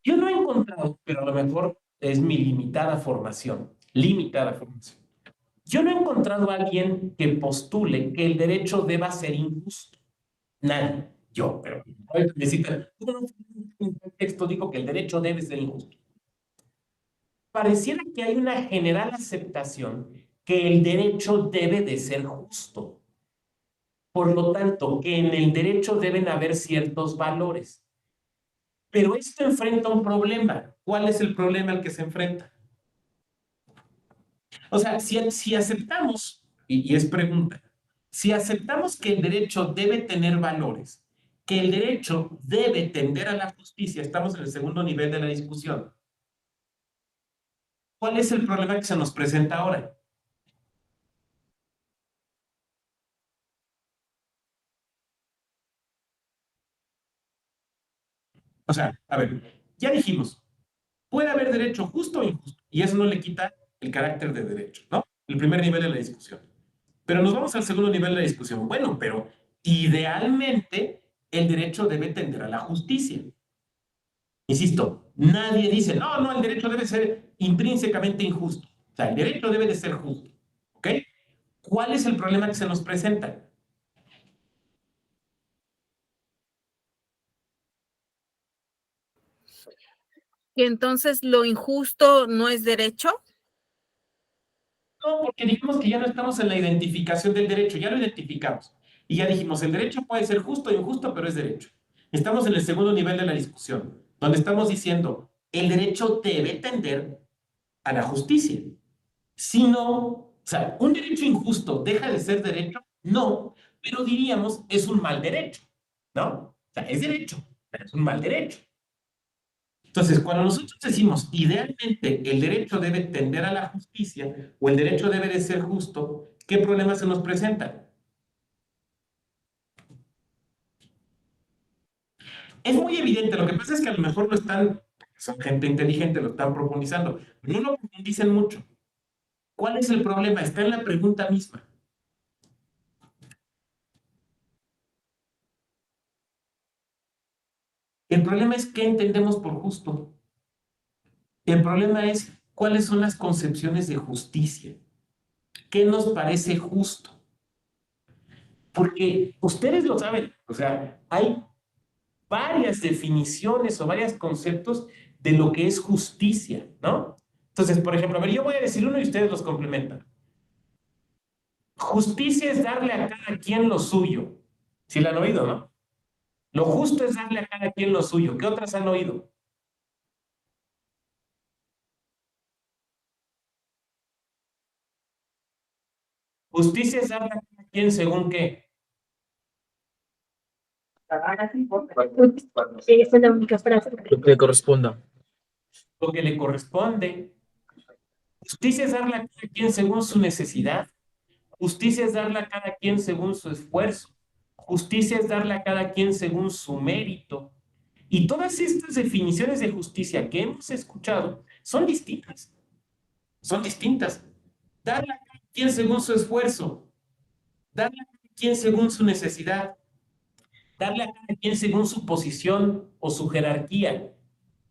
Yo no he encontrado, pero a lo mejor es mi limitada formación. Yo no he encontrado a alguien que postule que el derecho deba ser injusto. Nadie. Yo, pero necesitan. En un texto digo que el derecho debe ser injusto. Pareciera que hay una general aceptación que el derecho debe de ser justo. Por lo tanto, que en el derecho deben haber ciertos valores. Pero esto enfrenta un problema. ¿Cuál es el problema al que se enfrenta? O sea, si aceptamos, y es pregunta, si aceptamos que el derecho debe tener valores, que el derecho debe tender a la justicia, estamos en el segundo nivel de la discusión. ¿Cuál es el problema que se nos presenta ahora? O sea, a ver, ya dijimos, puede haber derecho justo o injusto, y eso no le quita el carácter de derecho, ¿no? El primer nivel de la discusión. Pero nos vamos al segundo nivel de la discusión. Bueno, pero idealmente el derecho debe tender a la justicia. Insisto, nadie dice, no, no, el derecho debe ser intrínsecamente injusto. O sea, el derecho debe de ser justo. ¿Ok? ¿Cuál es el problema que se nos presenta? Y entonces lo injusto no es derecho. No, porque dijimos que ya no estamos en la identificación del derecho, ya lo identificamos. Y ya dijimos, el derecho puede ser justo o injusto, pero es derecho. Estamos en el segundo nivel de la discusión, donde estamos diciendo, el derecho debe tender a la justicia. Si no, o sea, un derecho injusto deja de ser derecho, no, pero diríamos es un mal derecho, ¿no? O sea, es derecho, pero es un mal derecho. Entonces, cuando nosotros decimos idealmente el derecho debe tender a la justicia o el derecho debe de ser justo, ¿qué problemas se nos presentan? Es muy evidente, lo que pasa es que a lo mejor lo están, son gente inteligente, lo están profundizando, no lo profundicen mucho. ¿Cuál es el problema? Está en la pregunta misma. El problema es qué entendemos por justo. El problema es cuáles son las concepciones de justicia. ¿Qué nos parece justo? Porque ustedes lo saben, o sea, hay varias definiciones o varios conceptos de lo que es justicia, ¿no? Entonces, por ejemplo, a ver, yo voy a decir uno y ustedes los complementan. Justicia es darle a cada quien lo suyo. Si la han oído, ¿no? Lo justo es darle a cada quien lo suyo. ¿Qué otras han oído? Justicia es darle a cada quien según qué. Esa es la única frase. Lo que le corresponda. Lo que le corresponde. Justicia es darle a cada quien según su necesidad. Justicia es darle a cada quien según su esfuerzo. Justicia es darle a cada quien según su mérito. Y todas estas definiciones de justicia que hemos escuchado son distintas. Son distintas. Darle a cada quien según su esfuerzo. Darle a cada quien según su necesidad. Darle a cada quien según su posición o su jerarquía.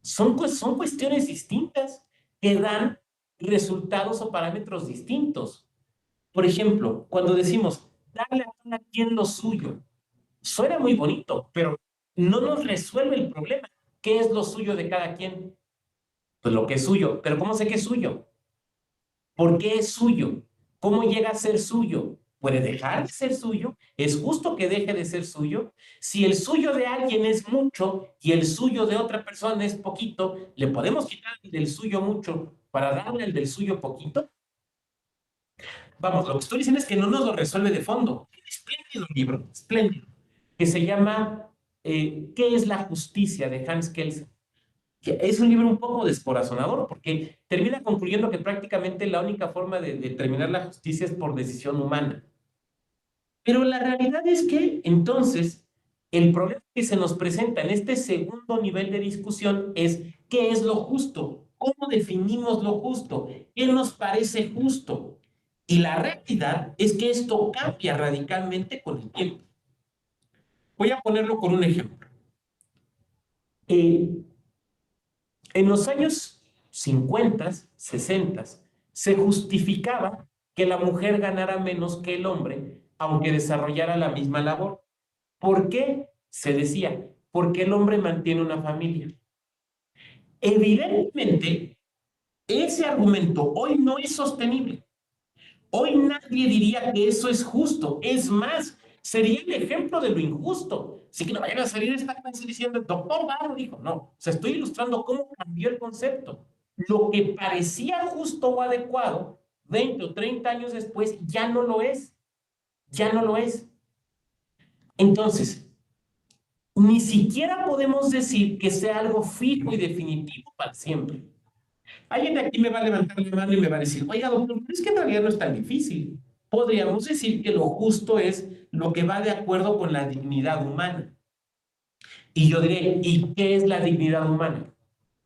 Son cuestiones distintas que dan resultados o parámetros distintos. Por ejemplo, cuando decimos darle a cada quien lo suyo, suena muy bonito, pero no nos resuelve el problema. ¿Qué es lo suyo de cada quien? Pues lo que es suyo. ¿Pero cómo sé que es suyo? ¿Por qué es suyo? ¿Cómo llega a ser suyo? ¿Puede dejar de ser suyo? ¿Es justo que deje de ser suyo? Si el suyo de alguien es mucho y el suyo de otra persona es poquito, ¿le podemos quitar el del suyo mucho para darle el del suyo poquito? Vamos, lo que estoy diciendo es que no nos lo resuelve de fondo. Espléndido libro, espléndido, que se llama ¿Qué es la justicia?, de Hans Kelsen. Que es un libro un poco descorazonador porque termina concluyendo que prácticamente la única forma de determinar la justicia es por decisión humana. Pero la realidad es que entonces el problema que se nos presenta en este segundo nivel de discusión es ¿qué es lo justo? ¿Cómo definimos lo justo? ¿Qué nos parece justo? Y la realidad es que esto cambia radicalmente con el tiempo. Voy a ponerlo con un ejemplo. En los años 50, 60, se justificaba que la mujer ganara menos que el hombre, aunque desarrollara la misma labor. ¿Por qué? Se decía, porque el hombre mantiene una familia. Evidentemente, ese argumento hoy no es sostenible. Hoy nadie diría que eso es justo. Es más, sería el ejemplo de lo injusto. Así que no vayan a salir esta clase diciendo, el doctor Barro dijo, no. O sea, estoy ilustrando cómo cambió el concepto. Lo que parecía justo o adecuado, 20 o 30 años después, ya no lo es. Ya no lo es. Entonces, ni siquiera podemos decir que sea algo fijo y definitivo para siempre. Alguien de aquí me va a levantar la mano y me va a decir, oiga, doctor, pero es que en realidad no es tan difícil. Podríamos decir que lo justo es lo que va de acuerdo con la dignidad humana. Y yo diré, ¿y qué es la dignidad humana?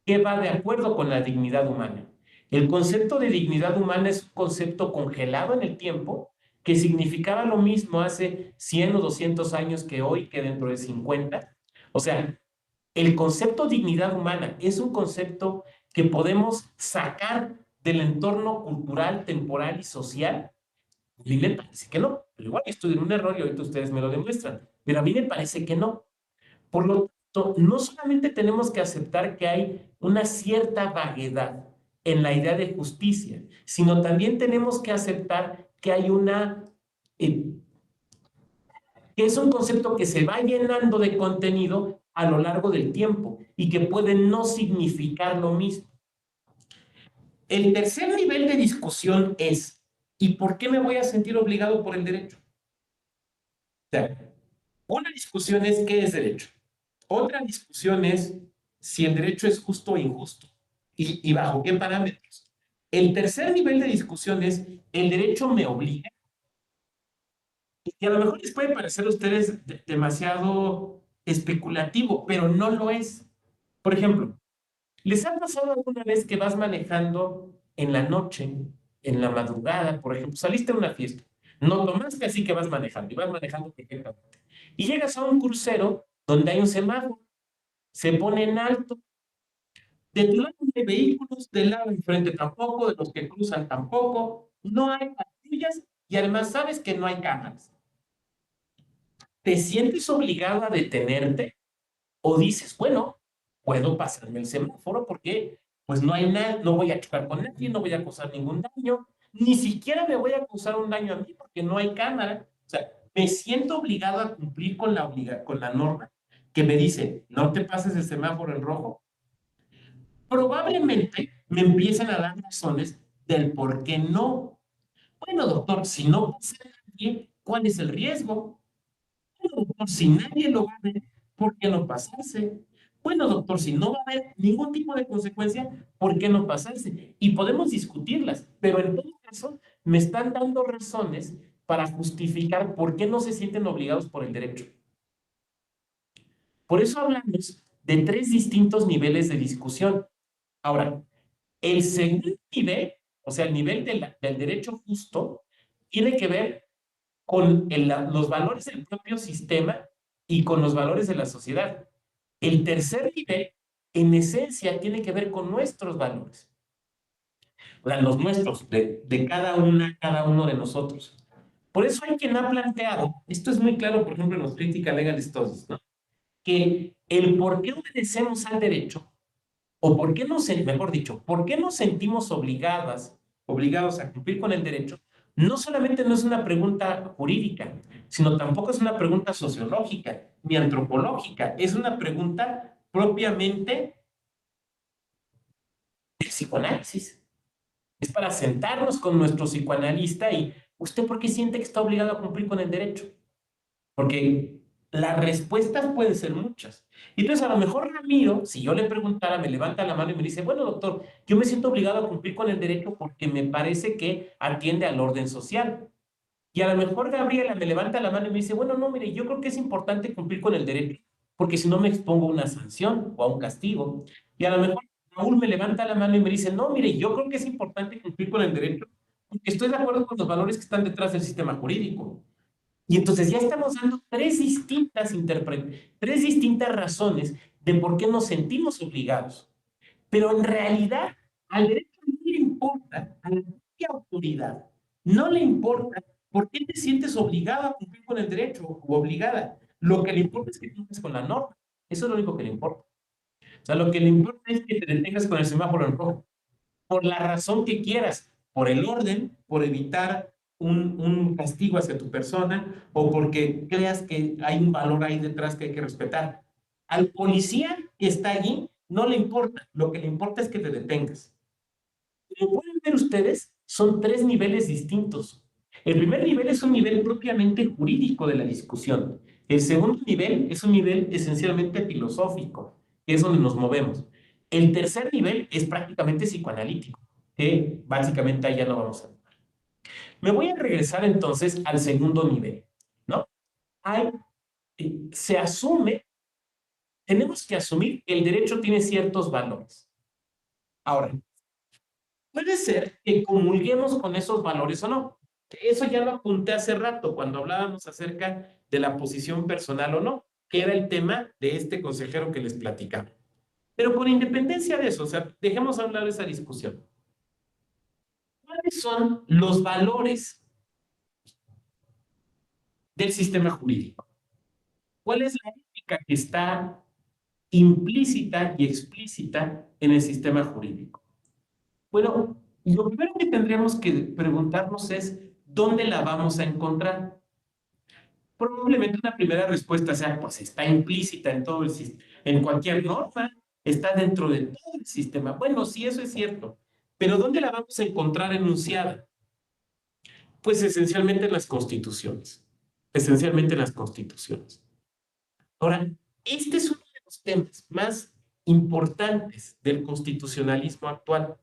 ¿Qué va de acuerdo con la dignidad humana? El concepto de dignidad humana es un concepto congelado en el tiempo que significaba lo mismo hace 100 o 200 años que hoy, que dentro de 50. O sea, el concepto dignidad humana es un concepto que podemos sacar del entorno cultural, temporal y social. A mí me parece que no, pero igual estoy en un error y ahorita ustedes me lo demuestran, pero a mí me parece que no. Por lo tanto, no solamente tenemos que aceptar que hay una cierta vaguedad en la idea de justicia, sino también tenemos que aceptar que hay que es un concepto que se va llenando de contenido a lo largo del tiempo y que puede no significar lo mismo. El tercer nivel de discusión es, ¿y por qué me voy a sentir obligado por el derecho? O sea, una discusión es qué es derecho. Otra discusión es si el derecho es justo o injusto y bajo qué parámetros. El tercer nivel de discusión es, ¿el derecho me obliga? Y a lo mejor les puede parecer a ustedes demasiado especulativo, pero no lo es. Por ejemplo, ¿les ha pasado alguna vez que vas manejando en la noche, en la madrugada, por ejemplo, saliste a una fiesta, no tomaste así que vas manejando y vas manejando perfectamente, y llegas a un crucero donde hay un semáforo, se pone en alto, de tu lado no hay vehículos, del lado enfrente tampoco, de los que cruzan tampoco, no hay patrullas y además sabes que no hay cámaras? ¿Te sientes obligado a detenerte o dices, bueno, puedo pasarme el semáforo porque pues no hay nada, no voy a chocar con nadie, no voy a causar ningún daño, ni siquiera me voy a causar un daño a mí porque no hay cámara? O sea, me siento obligado a cumplir con la norma que me dice, no te pases el semáforo en rojo. Probablemente me empiecen a dar razones del por qué no. Bueno, doctor, si no pasa nadie, ¿cuál es el riesgo? Bueno, doctor, si nadie lo va a ver, ¿por qué no pasarse? Bueno, doctor, si no va a haber ningún tipo de consecuencia, ¿por qué no pasarse? Y podemos discutirlas, pero en todo caso me están dando razones para justificar por qué no se sienten obligados por el derecho. Por eso hablamos de 3 distintos niveles de discusión. Ahora, el segundo nivel, o sea, el nivel del derecho justo, tiene que ver con los valores del propio sistema y con los valores de la sociedad. El tercer nivel, en esencia, tiene que ver con nuestros valores. O sea, los nuestros, de cada uno de nosotros. Por eso hay quien ha planteado, esto es muy claro, por ejemplo, en los Critical Legal Studies, ¿no?, que el por qué obedecemos al derecho, o por qué mejor dicho, por qué nos sentimos obligados a cumplir con el derecho, no solamente no es una pregunta jurídica, sino tampoco es una pregunta sociológica ni antropológica, es una pregunta propiamente de psicoanálisis. Es para sentarnos con nuestro psicoanalista y ¿usted por qué siente que está obligado a cumplir con el derecho? Porque las respuestas pueden ser muchas. Y entonces a lo mejor Ramiro, si yo le preguntara, me levanta la mano y me dice, bueno, doctor, yo me siento obligado a cumplir con el derecho porque me parece que atiende al orden social. Y a lo mejor Gabriela me levanta la mano y me dice, bueno, no, mire, yo creo que es importante cumplir con el derecho, porque si no me expongo a una sanción o a un castigo. Y a lo mejor Raúl me levanta la mano y me dice, no, mire, yo creo que es importante cumplir con el derecho, porque estoy de acuerdo con los valores que están detrás del sistema jurídico. Y entonces ya estamos dando tres distintas razones de por qué nos sentimos obligados. Pero en realidad al derecho no le importa, a la propia autoridad, no le importa por qué te sientes obligado a cumplir con el derecho o obligada. Lo que le importa es que cumples con la norma. Eso es lo único que le importa. O sea, lo que le importa es que te detengas con el semáforo en rojo, por la razón que quieras, por el orden, por evitar un castigo hacia tu persona o porque creas que hay un valor ahí detrás que hay que respetar. Al policía que está allí no le importa, lo que le importa es que te detengas. Como pueden ver ustedes, son tres niveles distintos. El primer nivel es un nivel propiamente jurídico de la discusión. El segundo nivel es un nivel esencialmente filosófico, que es donde nos movemos. El tercer nivel es prácticamente psicoanalítico, que básicamente ahí ya no vamos a ver. Me voy a regresar entonces al segundo nivel, ¿no? Se asume, tenemos que asumir que el derecho tiene ciertos valores. Ahora, puede ser que comulguemos con esos valores o no. Eso ya lo apunté hace rato cuando hablábamos acerca de la posición personal o no, que era el tema de este consejero que les platicaba. Pero con independencia de eso, o sea, dejemos hablar de esa discusión. ¿Cuáles son los valores del sistema jurídico? ¿Cuál es la ética que está implícita y explícita en el sistema jurídico? Bueno, lo primero que tendríamos que preguntarnos es, ¿dónde la vamos a encontrar? Probablemente una primera respuesta sea, pues está implícita en todo el sistema, en cualquier norma, está dentro de todo el sistema. Bueno, sí, eso es cierto, pero ¿dónde la vamos a encontrar enunciada? Pues esencialmente en las constituciones, esencialmente en las constituciones. Ahora, este es uno de los temas más importantes del constitucionalismo actual,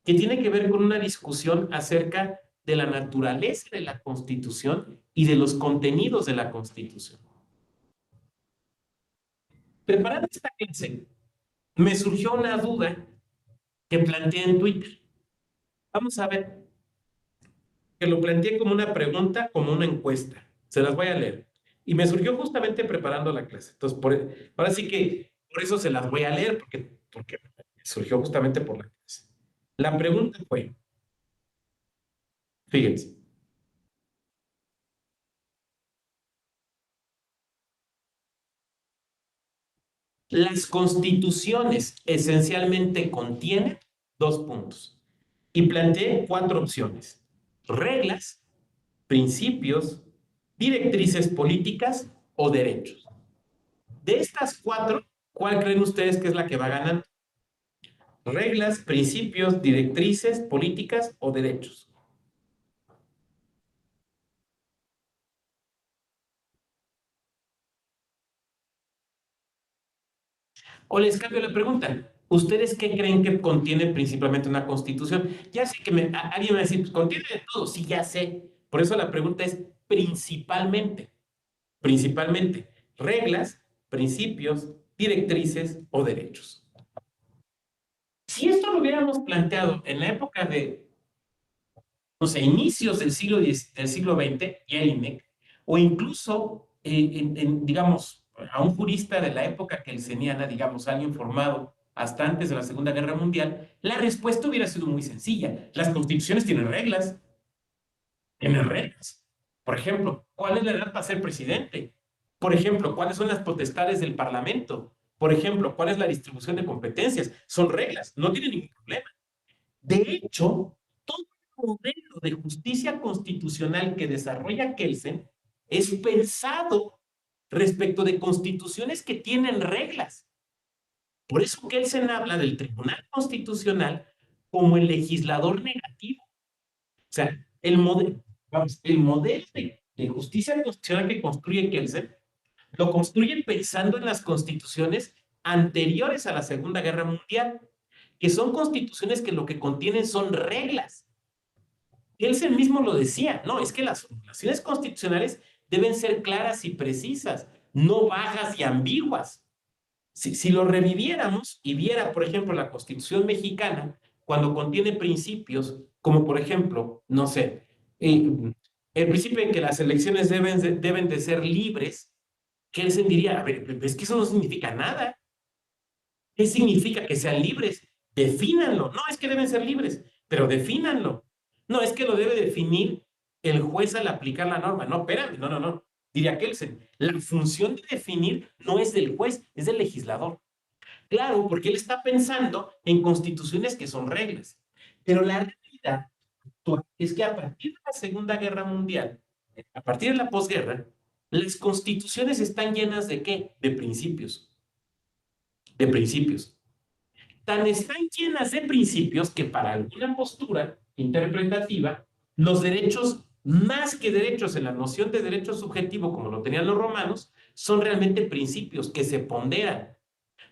que tiene que ver con una discusión acerca de la naturaleza de la Constitución y de los contenidos de la Constitución. Preparando esta clase, me surgió una duda que planteé en Twitter. Vamos a ver, que lo planteé como una pregunta, como una encuesta. Se las voy a leer. Y me surgió justamente preparando la clase. Entonces, ahora sí que por eso se las voy a leer, porque surgió justamente por la clase. La pregunta fue, fíjense, las constituciones esencialmente contienen dos puntos. Y planteé cuatro opciones: reglas, principios, directrices políticas o derechos. De estas cuatro, ¿cuál creen ustedes que es la que va ganando? Reglas, principios, directrices políticas o derechos. O les cambio la pregunta. ¿Ustedes qué creen que contiene principalmente una constitución? Ya sé que alguien me va a decir, pues contiene de todo. Sí, ya sé. Por eso la pregunta es principalmente. Principalmente. Reglas, principios, directrices o derechos. Si esto lo hubiéramos planteado en la época de, no sé, inicios del siglo XX, Jelinek, o incluso, digamos, a un jurista de la época kelseniana, digamos, alguien formado hasta antes de la Segunda Guerra Mundial, la respuesta hubiera sido muy sencilla. Las constituciones tienen reglas. Tienen reglas. Por ejemplo, ¿cuál es la edad para ser presidente? Por ejemplo, ¿cuáles son las potestades del Parlamento? Por ejemplo, ¿cuál es la distribución de competencias? Son reglas, no tienen ningún problema. De hecho, todo modelo de justicia constitucional que desarrolla Kelsen es pensado respecto de constituciones que tienen reglas. Por eso Kelsen habla del Tribunal Constitucional como el legislador negativo. O sea, el modelo de justicia constitucional que construye Kelsen lo construye pensando en las constituciones anteriores a la Segunda Guerra Mundial, que son constituciones que lo que contienen son reglas. Kelsen mismo lo decía, no, es que las formulaciones constitucionales deben ser claras y precisas, no vagas y ambiguas. Si lo reviviéramos y viera, por ejemplo, la Constitución mexicana, cuando contiene principios, como por ejemplo, no sé, el principio en que las elecciones deben de ser libres, Kelsen diría, a ver, es que eso no significa nada. ¿Qué significa que sean libres? Defínanlo. No, es que deben ser libres, pero defínanlo. No, es que lo debe definir el juez al aplicar la norma. No, espérame, no. Diría Kelsen, la función de definir no es del juez, es del legislador. Claro, porque él está pensando en constituciones que son reglas. Pero la realidad es que a partir de la Segunda Guerra Mundial, a partir de la posguerra, las constituciones están llenas ¿de qué? De principios. De principios. Tan están llenas de principios que para alguna postura interpretativa, los derechos, más que derechos en la noción de derecho subjetivo, como lo tenían los romanos, son realmente principios que se ponderan,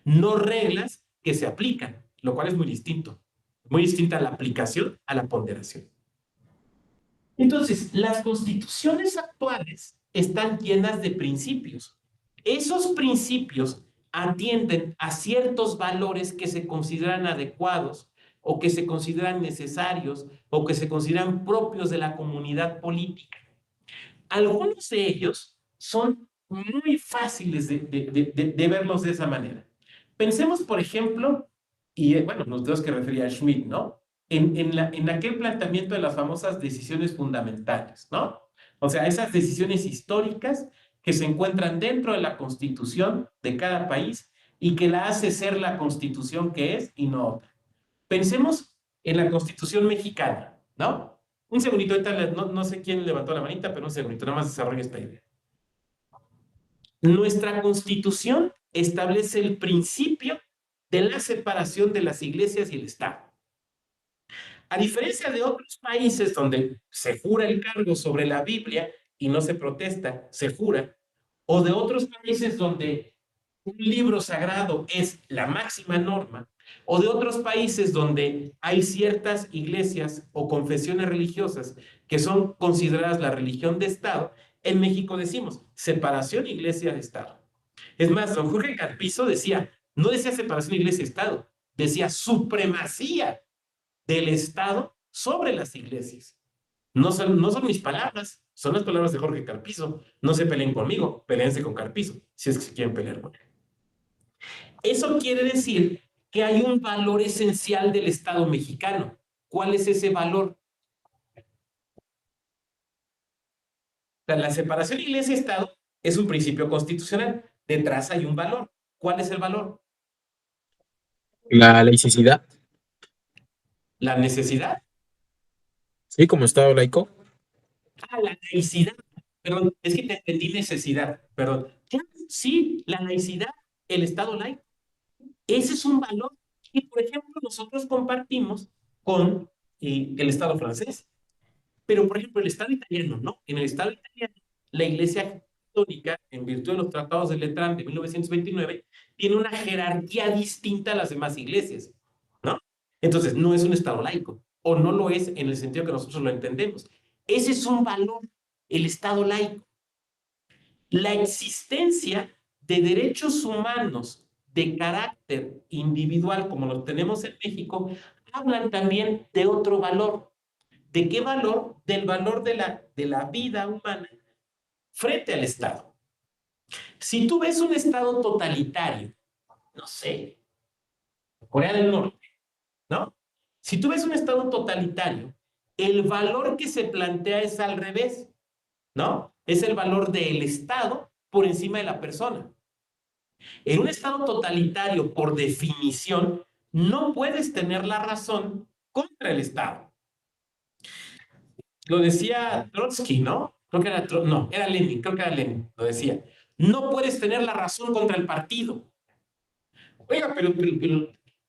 no reglas que se aplican, lo cual es muy distinto. Muy distinta la aplicación a la ponderación. Entonces, las constituciones actuales están llenas de principios. Esos principios atienden a ciertos valores que se consideran adecuados o que se consideran necesarios o que se consideran propios de la comunidad política. Algunos de ellos son muy fáciles de verlos de esa manera. Pensemos, por ejemplo, y bueno, los dos que refería a Schmitt, ¿no? En aquel planteamiento de las famosas decisiones fundamentales, ¿no? O sea, esas decisiones históricas que se encuentran dentro de la constitución de cada país y que la hace ser la constitución que es y no otra. Pensemos en la constitución mexicana, ¿no? Un segundito, ahorita no sé quién levantó la manita, pero un segundito, nada más desarrollo esta idea. Nuestra constitución establece el principio de la separación de las iglesias y el Estado. A diferencia de otros países donde se jura el cargo sobre la Biblia y no se protesta, se jura, o de otros países donde un libro sagrado es la máxima norma, o de otros países donde hay ciertas iglesias o confesiones religiosas que son consideradas la religión de Estado, en México decimos separación iglesia de Estado. Es más, don Jorge Carpizo decía, no decía separación iglesia-Estado, decía supremacía del Estado sobre las iglesias. No son mis palabras, son las palabras de Jorge Carpizo. No se peleen conmigo, peleense con Carpizo, si es que se quieren pelear con él. Eso quiere decir que hay un valor esencial del Estado mexicano. ¿Cuál es ese valor? La separación iglesia-Estado es un principio constitucional. Detrás hay un valor. ¿Cuál es el valor? La laicidad. La necesidad. Sí, como Estado laico. Ah, la laicidad. Perdón, es que te entendí necesidad. Perdón. Sí, la laicidad, el Estado laico. Ese es un valor que, por ejemplo, nosotros compartimos con el Estado francés. Pero, por ejemplo, el Estado italiano, ¿no? En el Estado italiano, la Iglesia Católica, en virtud de los tratados de Letrán de 1929, tiene una jerarquía distinta a las demás iglesias, ¿no? Entonces, no es un Estado laico, o no lo es en el sentido que nosotros lo entendemos. Ese es un valor, el Estado laico. La existencia de derechos humanos de carácter individual, como los tenemos en México, hablan también de otro valor. ¿De qué valor? Del valor de la vida humana frente al Estado. Si tú ves un Estado totalitario, no sé, Corea del Norte, ¿no? Si tú ves un Estado totalitario, el valor que se plantea es al revés, ¿no? Es el valor del Estado por encima de la persona. En un Estado totalitario, por definición, no puedes tener la razón contra el Estado. Lo decía Trotsky, ¿no? Creo que era, no, era Lenin, creo que era Lenin, lo decía. No puedes tener la razón contra el partido. Oiga, pero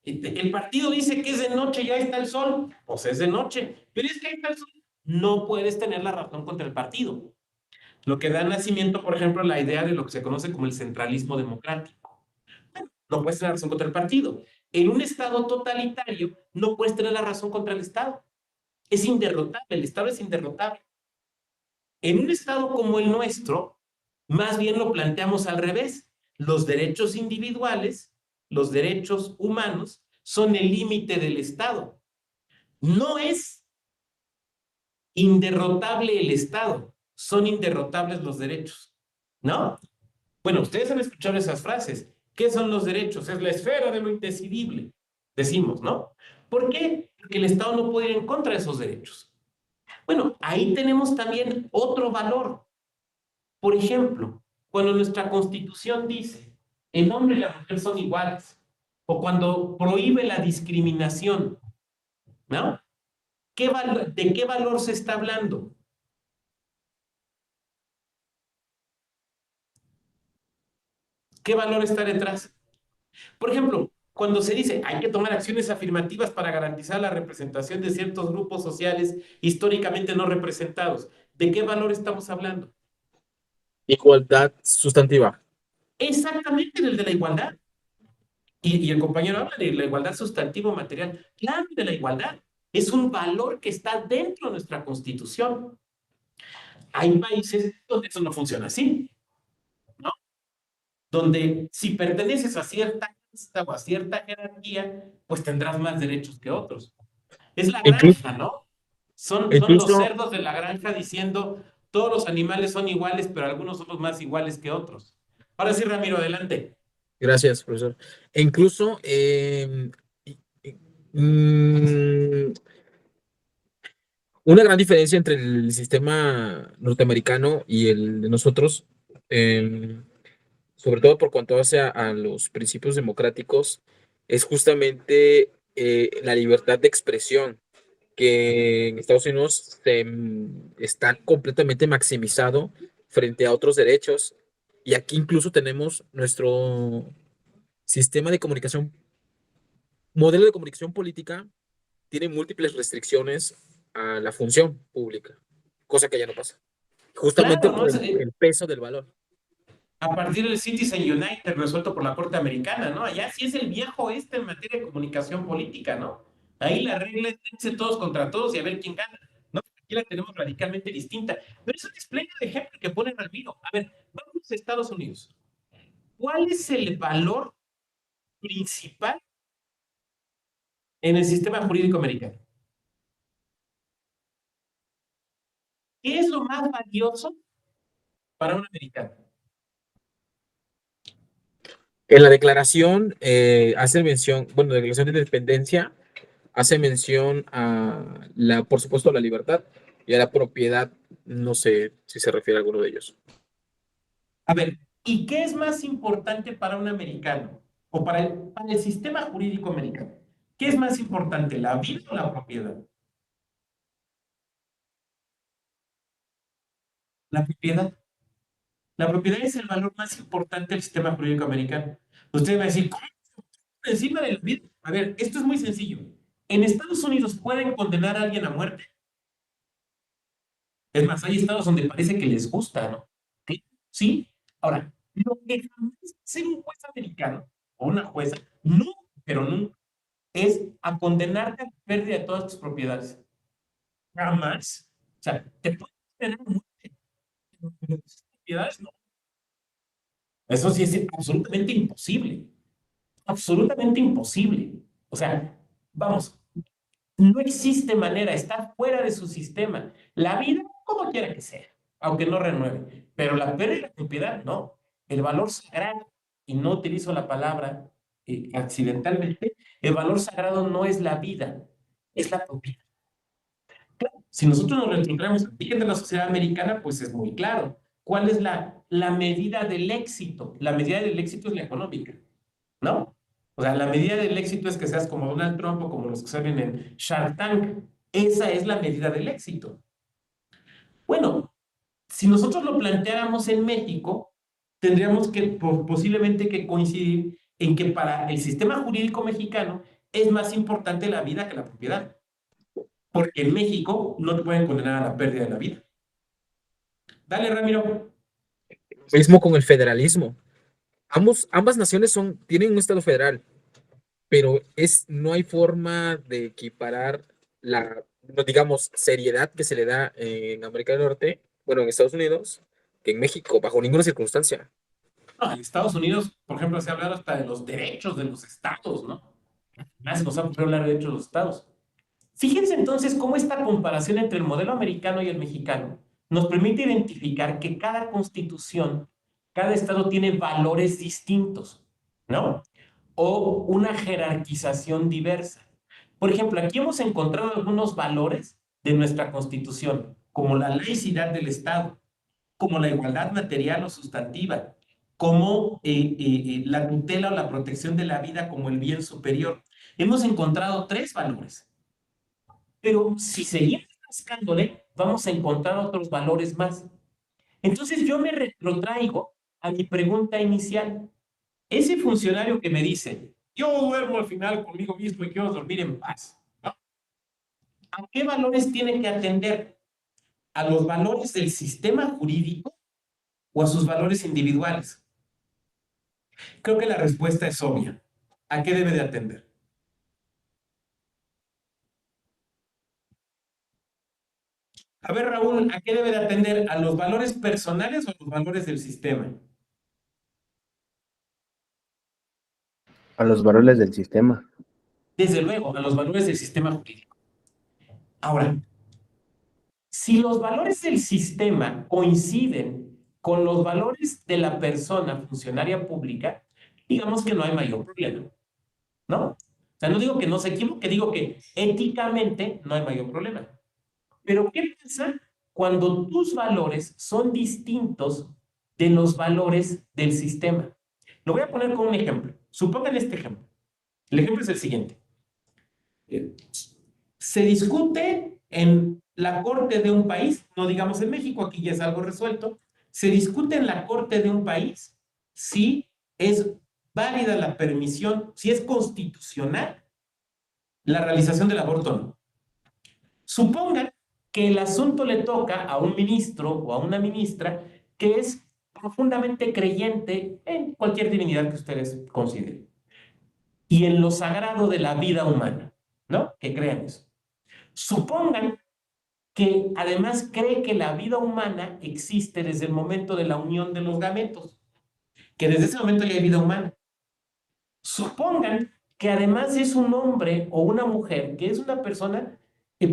el partido dice que es de noche, ya está el sol. Pues es de noche, pero es que ahí está el sol. No puedes tener la razón contra el partido. Lo que da nacimiento, por ejemplo, a la idea de lo que se conoce como el centralismo democrático. No puedes tener la razón contra el partido. En un Estado totalitario, no puedes tener la razón contra el Estado. Es inderrotable, el Estado es inderrotable. En un Estado como el nuestro, más bien lo planteamos al revés. Los derechos individuales, los derechos humanos, son el límite del Estado. No es inderrotable el Estado, son inderrotables los derechos, ¿no? Bueno, ustedes han escuchado esas frases. ¿Qué son los derechos? Es la esfera de lo indecidible, decimos, ¿no? ¿Por qué? Porque el Estado no puede ir en contra de esos derechos. Bueno, ahí tenemos también otro valor. Por ejemplo, cuando nuestra Constitución dice el hombre y la mujer son iguales, o cuando prohíbe la discriminación, ¿no? ¿De qué valor se está hablando? ¿Qué valor está detrás? Por ejemplo, cuando se dice hay que tomar acciones afirmativas para garantizar la representación de ciertos grupos sociales históricamente no representados, ¿de qué valor estamos hablando? Igualdad sustantiva. Exactamente del de la igualdad. Y el compañero habla de la igualdad sustantivo material. Claro, de la igualdad. Es un valor que está dentro de nuestra Constitución. Hay países donde eso no funciona así, ¿no? Donde si perteneces a cierta casta o a cierta jerarquía, pues tendrás más derechos que otros. Es la Incluso, granja, ¿no? Son los incluso, cerdos de la granja diciendo todos los animales son iguales, pero algunos somos más iguales que otros. Ahora sí, Ramiro, adelante. gracias, profesor. E incluso, mm, una gran diferencia entre el sistema norteamericano y el de nosotros, sobre todo por cuanto hace a los principios democráticos, es justamente la libertad de expresión, que en Estados Unidos está completamente maximizado frente a otros derechos. Y aquí incluso tenemos nuestro sistema de comunicación, modelo de comunicación política, tiene múltiples restricciones a la función pública, cosa que ya no pasa, justamente Claro, ¿no? por el peso del valor. A partir del Citizen United resuelto por la Corte Americana, ¿no? Allá sí es el viejo en materia de comunicación política, ¿no? Ahí la regla es tense todos contra todos y a ver quién gana, ¿no? Aquí la tenemos radicalmente distinta. Pero eso explica el ejemplo que pone Ramiro. A ver, vamos a Estados Unidos. ¿Cuál es el valor principal en el sistema jurídico americano? ¿Qué es lo más valioso para un americano? En la declaración hace mención, bueno, la declaración de independencia hace mención a por supuesto, a la libertad y a la propiedad. No sé si se refiere a alguno de ellos. A ver, ¿y qué es más importante para un americano o para el sistema jurídico americano? ¿Qué es más importante, la vida o la propiedad? La propiedad. La propiedad es el valor más importante del sistema jurídico americano. Usted va a decir, ¿cómo? Encima de la vida. A ver, esto es muy sencillo. En Estados Unidos pueden condenar a alguien a muerte. Es más, hay estados donde parece que les gusta, ¿no? ¿Sí? ¿Sí? Ahora, lo que jamás hace un juez americano o una jueza, no, pero nunca, es a condenarte a la pérdida de todas tus propiedades. Jamás. O sea, te pueden condenar a muerte, pero tus propiedades no. Eso sí es absolutamente imposible. Absolutamente imposible. O sea, vamos, no existe manera, está fuera de su sistema. La vida, como quiera que sea, aunque no renueve, pero la pérdida de la propiedad, no. El valor sagrado, y no utilizo la palabra accidentalmente, el valor sagrado no es la vida, es la propiedad. Claro, si nosotros nos reencontramos en de la sociedad americana, pues es muy claro. ¿Cuál es la medida del éxito? La medida del éxito es la económica, ¿no? O sea, la medida del éxito es que seas como Donald Trump o como los que salen en Shark Tank. Esa es la medida del éxito. Bueno, si nosotros lo planteáramos en México, tendríamos que posiblemente que coincidir en que para el sistema jurídico mexicano es más importante la vida que la propiedad. Porque en México no te pueden condenar a la pérdida de la vida. Dale, Ramiro. Mismo con el federalismo. Ambas naciones tienen un estado federal, pero no hay forma de equiparar la, no, digamos, seriedad que se le da en América del Norte, bueno, en Estados Unidos, que en México, bajo ninguna circunstancia. No, en Estados Unidos, por ejemplo, se ha hablado hasta de los derechos de los estados, ¿no? Más nos ha ocurrido hablar de derechos de los estados. Fíjense entonces cómo esta comparación entre el modelo americano y el mexicano nos permite identificar que cada constitución, cada estado tiene valores distintos, ¿no? O una jerarquización diversa. Por ejemplo, aquí hemos encontrado algunos valores de nuestra constitución, como la laicidad del estado, como la igualdad material o sustantiva, como la tutela o la protección de la vida como el bien superior. Hemos encontrado 3 valores. Pero si seguimos buscándole, vamos a encontrar otros valores más. Entonces yo me retrotraigo a mi pregunta inicial. Ese funcionario que me dice, yo duermo al final conmigo mismo y quiero dormir en paz, ¿no? ¿A qué valores tiene que atender? ¿A los valores del sistema jurídico o a sus valores individuales? Creo que la respuesta es obvia. ¿A qué debe de atender? A ver, Raúl, ¿a qué debe de atender? ¿A los valores personales o a los valores del sistema? A los valores del sistema. Desde luego, a los valores del sistema jurídico. Ahora, si los valores del sistema coinciden con los valores de la persona funcionaria pública, digamos que no hay mayor problema, ¿no? O sea, no digo que no se equivoque, digo que éticamente no hay mayor problema. Pero ¿qué pasa cuando tus valores son distintos de los valores del sistema? Lo voy a poner con un ejemplo. Supongan este ejemplo. El ejemplo es el siguiente. Se discute en la corte de un país, no digamos en México, aquí ya es algo resuelto, se discute en la corte de un país si es válida la permisión, si es constitucional la realización del aborto o no. Supongan que el asunto le toca a un ministro o a una ministra que es profundamente creyente en cualquier divinidad que ustedes consideren y en lo sagrado de la vida humana, ¿no? Que crean eso. Supongan que además cree que la vida humana existe desde el momento de la unión de los gametos, que desde ese momento ya hay vida humana. Supongan que además es un hombre o una mujer que es una persona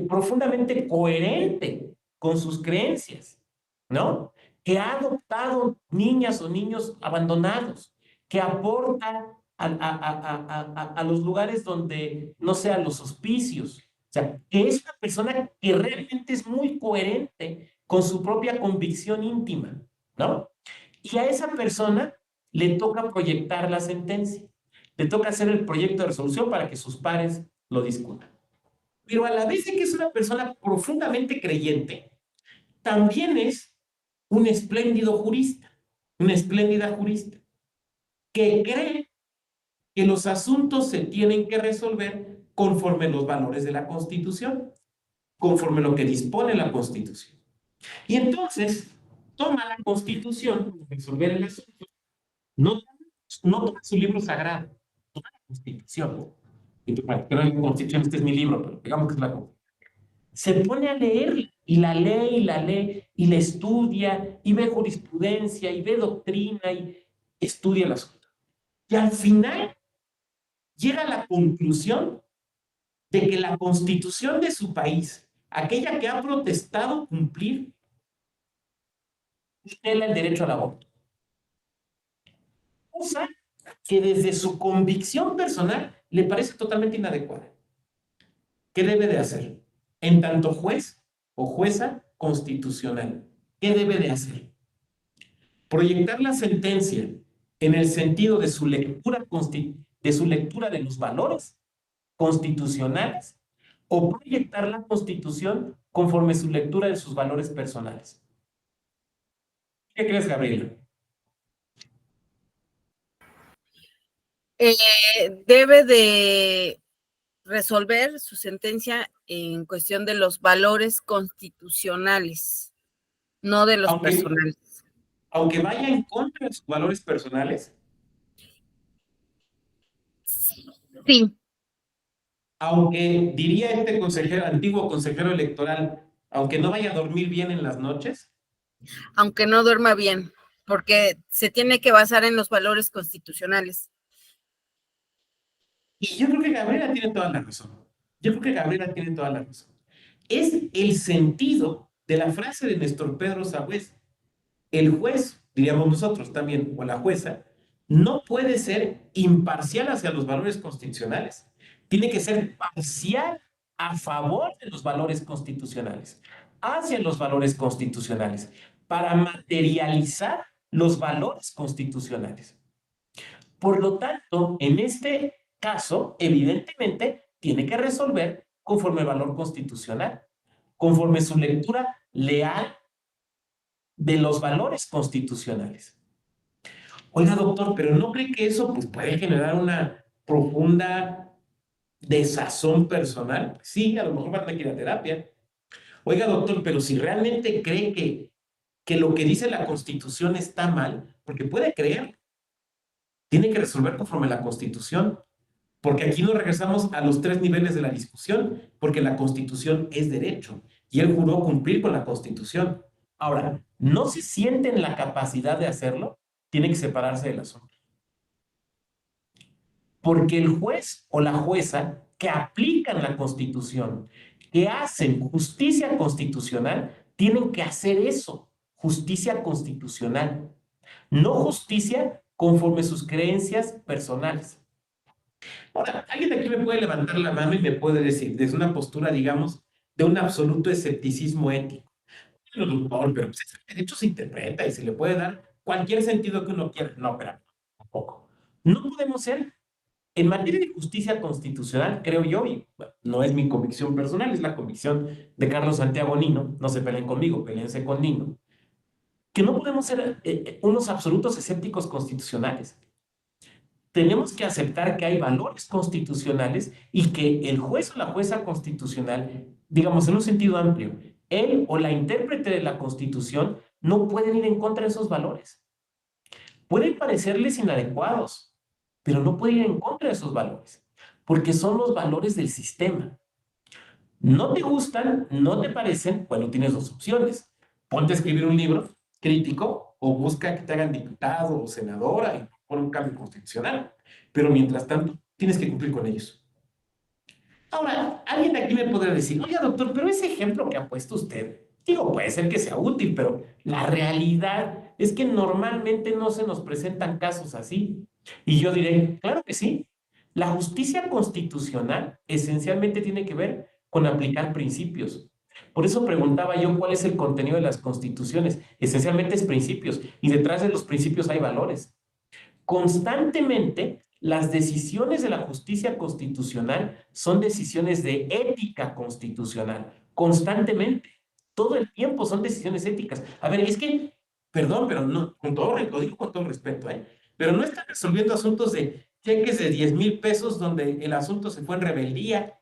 profundamente coherente con sus creencias, ¿no? Que ha adoptado niñas o niños abandonados, que aporta a los lugares donde no sean los hospicios. O sea, que es una persona que realmente es muy coherente con su propia convicción íntima, ¿no? Y a esa persona le toca proyectar la sentencia, le toca hacer el proyecto de resolución para que sus pares lo discutan. Pero a la vez de que es una persona profundamente creyente, también es un espléndido jurista, una espléndida jurista, que cree que los asuntos se tienen que resolver conforme los valores de la Constitución, conforme lo que dispone la Constitución. Y entonces toma la Constitución para resolver el asunto, no toma su libro sagrado, toma la Constitución. Pero la Constitución, este es mi libro, pero digamos que es la Constitución. Se pone a leer y la lee y la lee y la estudia y ve jurisprudencia y ve doctrina y estudia el asunto. Y al final llega a la conclusión de que la Constitución de su país, aquella que ha protestado cumplir, tutela el derecho al aborto. Cosa que desde su convicción personal le parece totalmente inadecuada. ¿Qué debe de hacer? En tanto juez o jueza constitucional, ¿qué debe de hacer? Proyectar la sentencia en el sentido de su lectura de los valores constitucionales o proyectar la Constitución conforme su lectura de sus valores personales. ¿Qué crees, Gabriela? Debe de resolver su sentencia en cuestión de los valores constitucionales, no de los personales. Aunque vaya en contra de sus valores personales. Sí. Aunque diría este consejero, antiguo consejero electoral, aunque no vaya a dormir bien en las noches. Aunque no duerma bien, porque se tiene que basar en los valores constitucionales. Y yo creo que Gabriela tiene toda la razón. Yo creo que Gabriela tiene toda la razón. Es el sentido de la frase de Néstor Pedro Sagüez. El juez, diríamos nosotros también, o la jueza, no puede ser imparcial hacia los valores constitucionales. Tiene que ser parcial a favor de los valores constitucionales, hacia los valores constitucionales, para materializar los valores constitucionales. Por lo tanto, en este caso, evidentemente, tiene que resolver conforme al valor constitucional, conforme su lectura leal de los valores constitucionales. Oiga, doctor, pero ¿no cree que eso pues, puede generar una profunda desazón personal? Sí, a lo mejor van a tener que ir a terapia. Oiga, doctor, pero si realmente cree que lo que dice la Constitución está mal, porque puede creer, tiene que resolver conforme a la Constitución, porque aquí nos regresamos a los 3 niveles de la discusión, porque la Constitución es derecho y él juró cumplir con la Constitución. Ahora, no se siente en la capacidad de hacerlo, tiene que separarse del asunto. Porque el juez o la jueza que aplican la Constitución, que hacen justicia constitucional, tienen que hacer eso, justicia constitucional, no justicia conforme sus creencias personales. Ahora, alguien de aquí me puede levantar la mano y me puede decir, desde una postura, digamos, de un absoluto escepticismo ético. Pero doctor, pero pues, el derecho se interpreta y se le puede dar cualquier sentido que uno quiera. No, pero tampoco. No podemos ser, en materia de justicia constitucional, creo yo, y bueno, no es mi convicción personal, es la convicción de Carlos Santiago Nino, no se peleen conmigo, peleense con Nino, que no podemos ser unos absolutos escépticos constitucionales. Tenemos que aceptar que hay valores constitucionales y que el juez o la jueza constitucional, digamos en un sentido amplio, él o la intérprete de la Constitución no pueden ir en contra de esos valores. Pueden parecerles inadecuados, pero no pueden ir en contra de esos valores, porque son los valores del sistema. No te gustan, no te parecen, bueno, tienes 2 opciones. Ponte a escribir un libro crítico o busca que te hagan diputado o senadora y pon un cambio constitucional. Pero mientras tanto, tienes que cumplir con ellos. Ahora, alguien de aquí me podrá decir, oiga, doctor, pero ese ejemplo que ha puesto usted, digo, puede ser que sea útil, pero la realidad es que normalmente no se nos presentan casos así. Y yo diré, claro que sí. La justicia constitucional esencialmente tiene que ver con aplicar principios. Por eso preguntaba yo cuál es el contenido de las constituciones. Esencialmente es principios y detrás de los principios hay valores. Constantemente, las decisiones de la justicia constitucional son decisiones de ética constitucional. Constantemente. Todo el tiempo son decisiones éticas. A ver, es que, perdón, pero no, lo digo con todo respeto, pero no están resolviendo asuntos de cheques de 10,000 pesos donde el asunto se fue en rebeldía.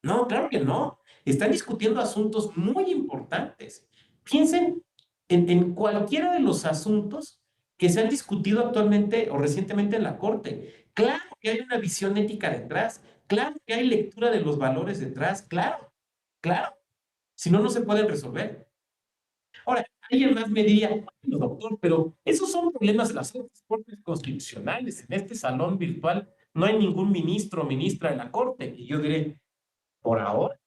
No, claro que no. Están discutiendo asuntos muy importantes. Piensen en cualquiera de los asuntos que se han discutido actualmente o recientemente en la Corte. Claro que hay una visión ética detrás, claro que hay lectura de los valores detrás, claro, claro. Si no, no se pueden resolver. Ahora, alguien más me diría, bueno, doctor, pero esos son problemas de las Cortes constitucionales. En este salón virtual no hay ningún ministro o ministra de la Corte. Y yo diré, por ahora,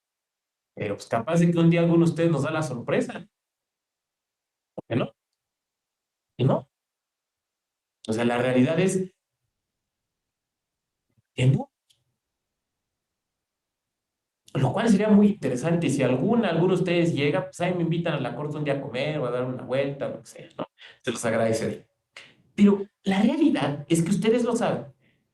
pero pues capaz de que un día alguno de ustedes nos da la sorpresa. ¿Por qué no? ¿Y no? O sea, la realidad es que no. Lo cual sería muy interesante. Si alguno de ustedes llega, pues ahí me invitan a la corte un día a comer o a dar una vuelta, lo que sea, ¿no? Se los agradeceré. Pero la realidad es que ustedes lo saben.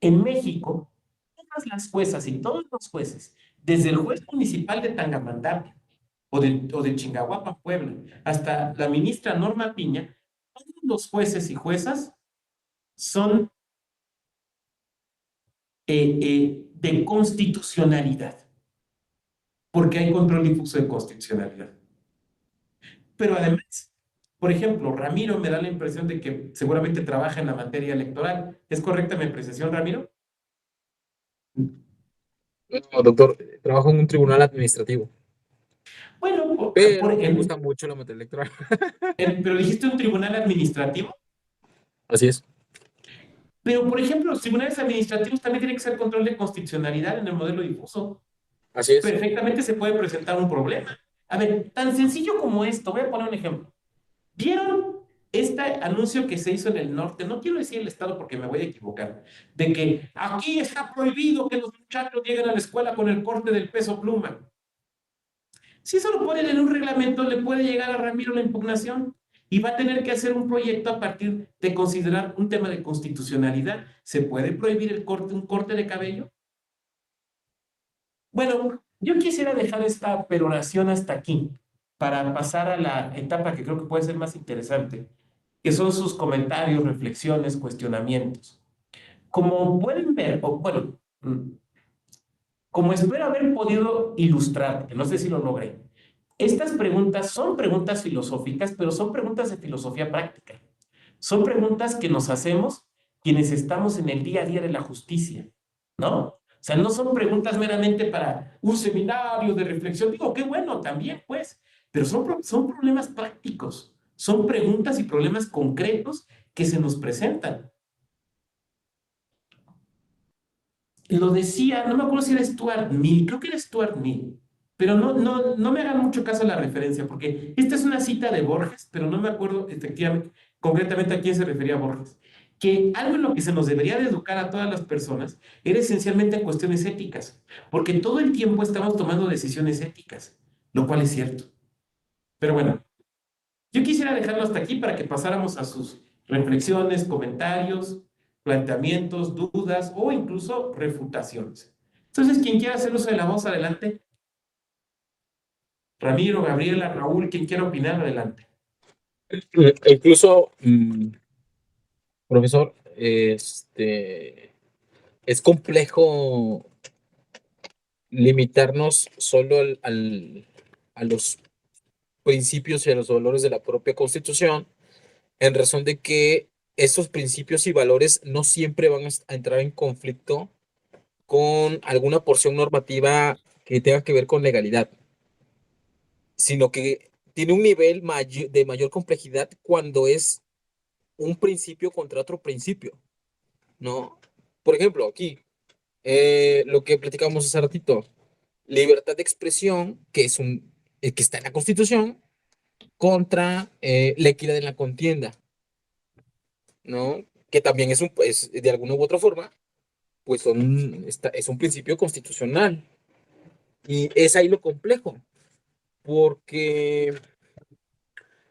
En México, todas las juezas y todos los jueces desde el juez municipal de Tangamandapio o de Chingahuapa, Puebla, hasta la ministra Norma Piña, todos los jueces y juezas son de constitucionalidad, porque hay control difuso de constitucionalidad. Pero además, por ejemplo, Ramiro me da la impresión de que seguramente trabaja en la materia electoral. ¿Es correcta mi apreciación, Ramiro? No, doctor, trabajo en un tribunal administrativo, Bueno, pero me gusta mucho la materia electoral. pero dijiste un tribunal administrativo. Así es. Pero, por ejemplo, los tribunales administrativos también tienen que ser control de constitucionalidad en el modelo difuso. Así es. Perfectamente se puede presentar un problema. A ver, tan sencillo como esto, voy a poner un ejemplo. ¿Vieron este anuncio que se hizo en el norte? No quiero decir el estado porque me voy a equivocar. De que aquí está prohibido que los muchachos lleguen a la escuela con el corte del peso pluma. Si eso lo ponen en un reglamento, le puede llegar a Ramiro la impugnación y va a tener que hacer un proyecto a partir de considerar un tema de constitucionalidad. ¿Se puede prohibir un corte de cabello? Bueno, yo quisiera dejar esta peroración hasta aquí para pasar a la etapa que creo que puede ser más interesante, que son sus comentarios, reflexiones, cuestionamientos. Como pueden ver, o bueno, como espero haber podido ilustrar, que no sé si lo logré, estas preguntas son preguntas filosóficas, pero son preguntas de filosofía práctica. Son preguntas que nos hacemos quienes estamos en el día a día de la justicia, ¿no? O sea, no son preguntas meramente para un seminario de reflexión. Digo, qué bueno también, pues, pero son problemas prácticos. Son preguntas y problemas concretos que se nos presentan. Lo decía, no me acuerdo si era Stuart Mill, creo que era Stuart Mill, pero no me hagan mucho caso a la referencia, porque esta es una cita de Borges, pero no me acuerdo efectivamente, concretamente a quién se refería Borges, que algo en lo que se nos debería de educar a todas las personas era esencialmente en cuestiones éticas, porque todo el tiempo estamos tomando decisiones éticas, lo cual es cierto. Pero bueno, yo quisiera dejarlo hasta aquí para que pasáramos a sus reflexiones, comentarios, planteamientos, dudas o incluso refutaciones. Entonces, quien quiera hacer uso de la voz, adelante. Ramiro, Gabriela, Raúl, quien quiera opinar, adelante. Incluso, profesor, es complejo limitarnos solo a los principios y a los valores de la propia Constitución, en razón de que esos principios y valores no siempre van a entrar en conflicto con alguna porción normativa que tenga que ver con legalidad, sino que tiene un nivel de mayor complejidad cuando es un principio contra otro principio, ¿no? Por ejemplo, aquí, lo que platicamos hace ratito, libertad de expresión, que está en la Constitución, contra la equidad en la contienda, ¿no? Que también es de alguna u otra forma, pues es un principio constitucional. Y es ahí lo complejo, porque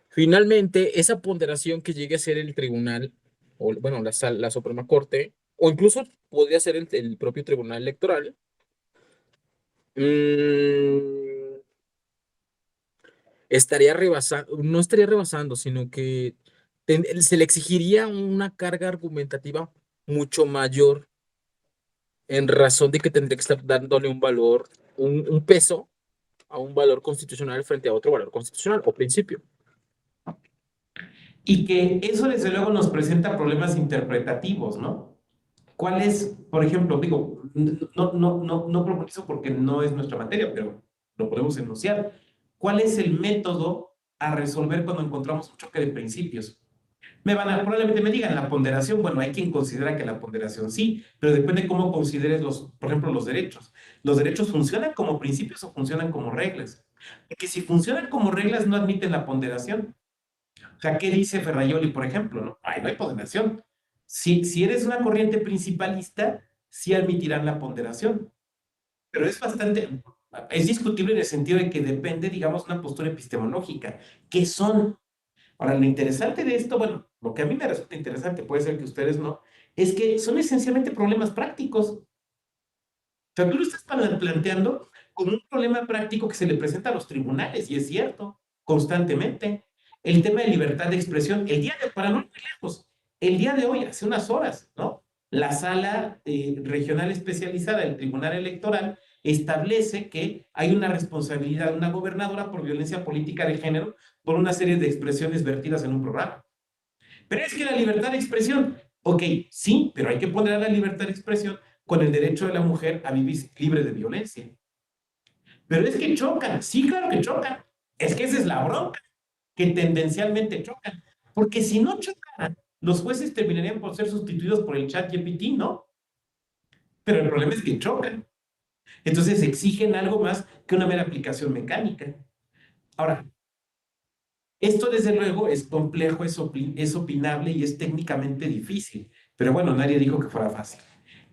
finalmente esa ponderación que llegue a ser el tribunal, o bueno, la Suprema Corte, o incluso podría ser el propio Tribunal Electoral, no estaría rebasando, sino que se le exigiría una carga argumentativa mucho mayor, en razón de que tendría que estar dándole un valor, un peso a un valor constitucional frente a otro valor constitucional o principio. Y que eso desde luego nos presenta problemas interpretativos, ¿no? ¿Cuál es, por ejemplo, digo, no profundizo porque no es nuestra materia, pero lo podemos enunciar? ¿Cuál es el método a resolver cuando encontramos un choque de principios? Probablemente me digan la ponderación. Bueno, hay quien considera que la ponderación sí, pero depende de cómo consideres por ejemplo, los derechos. ¿Los derechos funcionan como principios o funcionan como reglas? Porque si funcionan como reglas, no admiten la ponderación. O sea, ¿qué dice Ferraioli, por ejemplo? No hay ponderación. Si eres una corriente principalista, sí admitirán la ponderación. Pero es discutible en el sentido de que depende, digamos, una postura epistemológica. ¿Qué son? Ahora, lo interesante de esto, bueno, lo que a mí me resulta interesante, puede ser que ustedes no, es que son esencialmente problemas prácticos. O sea, tú lo estás planteando con un problema práctico que se le presenta a los tribunales, y es cierto, constantemente. El tema de libertad de expresión, para no ir muy lejos, el día de hoy, hace unas horas, ¿no? La sala regional especializada del Tribunal Electoral establece que hay una responsabilidad de una gobernadora por violencia política de género por una serie de expresiones vertidas en un programa. Pero es que la libertad de expresión, ok, sí, pero hay que poner a la libertad de expresión con el derecho de la mujer a vivir libre de violencia. Pero es que chocan, sí, claro que chocan. Es que esa es la bronca, que tendencialmente chocan. Porque si no chocan, los jueces terminarían por ser sustituidos por el chat GPT, ¿no? Pero el problema es que chocan. Entonces exigen algo más que una mera aplicación mecánica. Ahora, esto desde luego es complejo, es opinable y es técnicamente difícil. Pero bueno, nadie dijo que fuera fácil.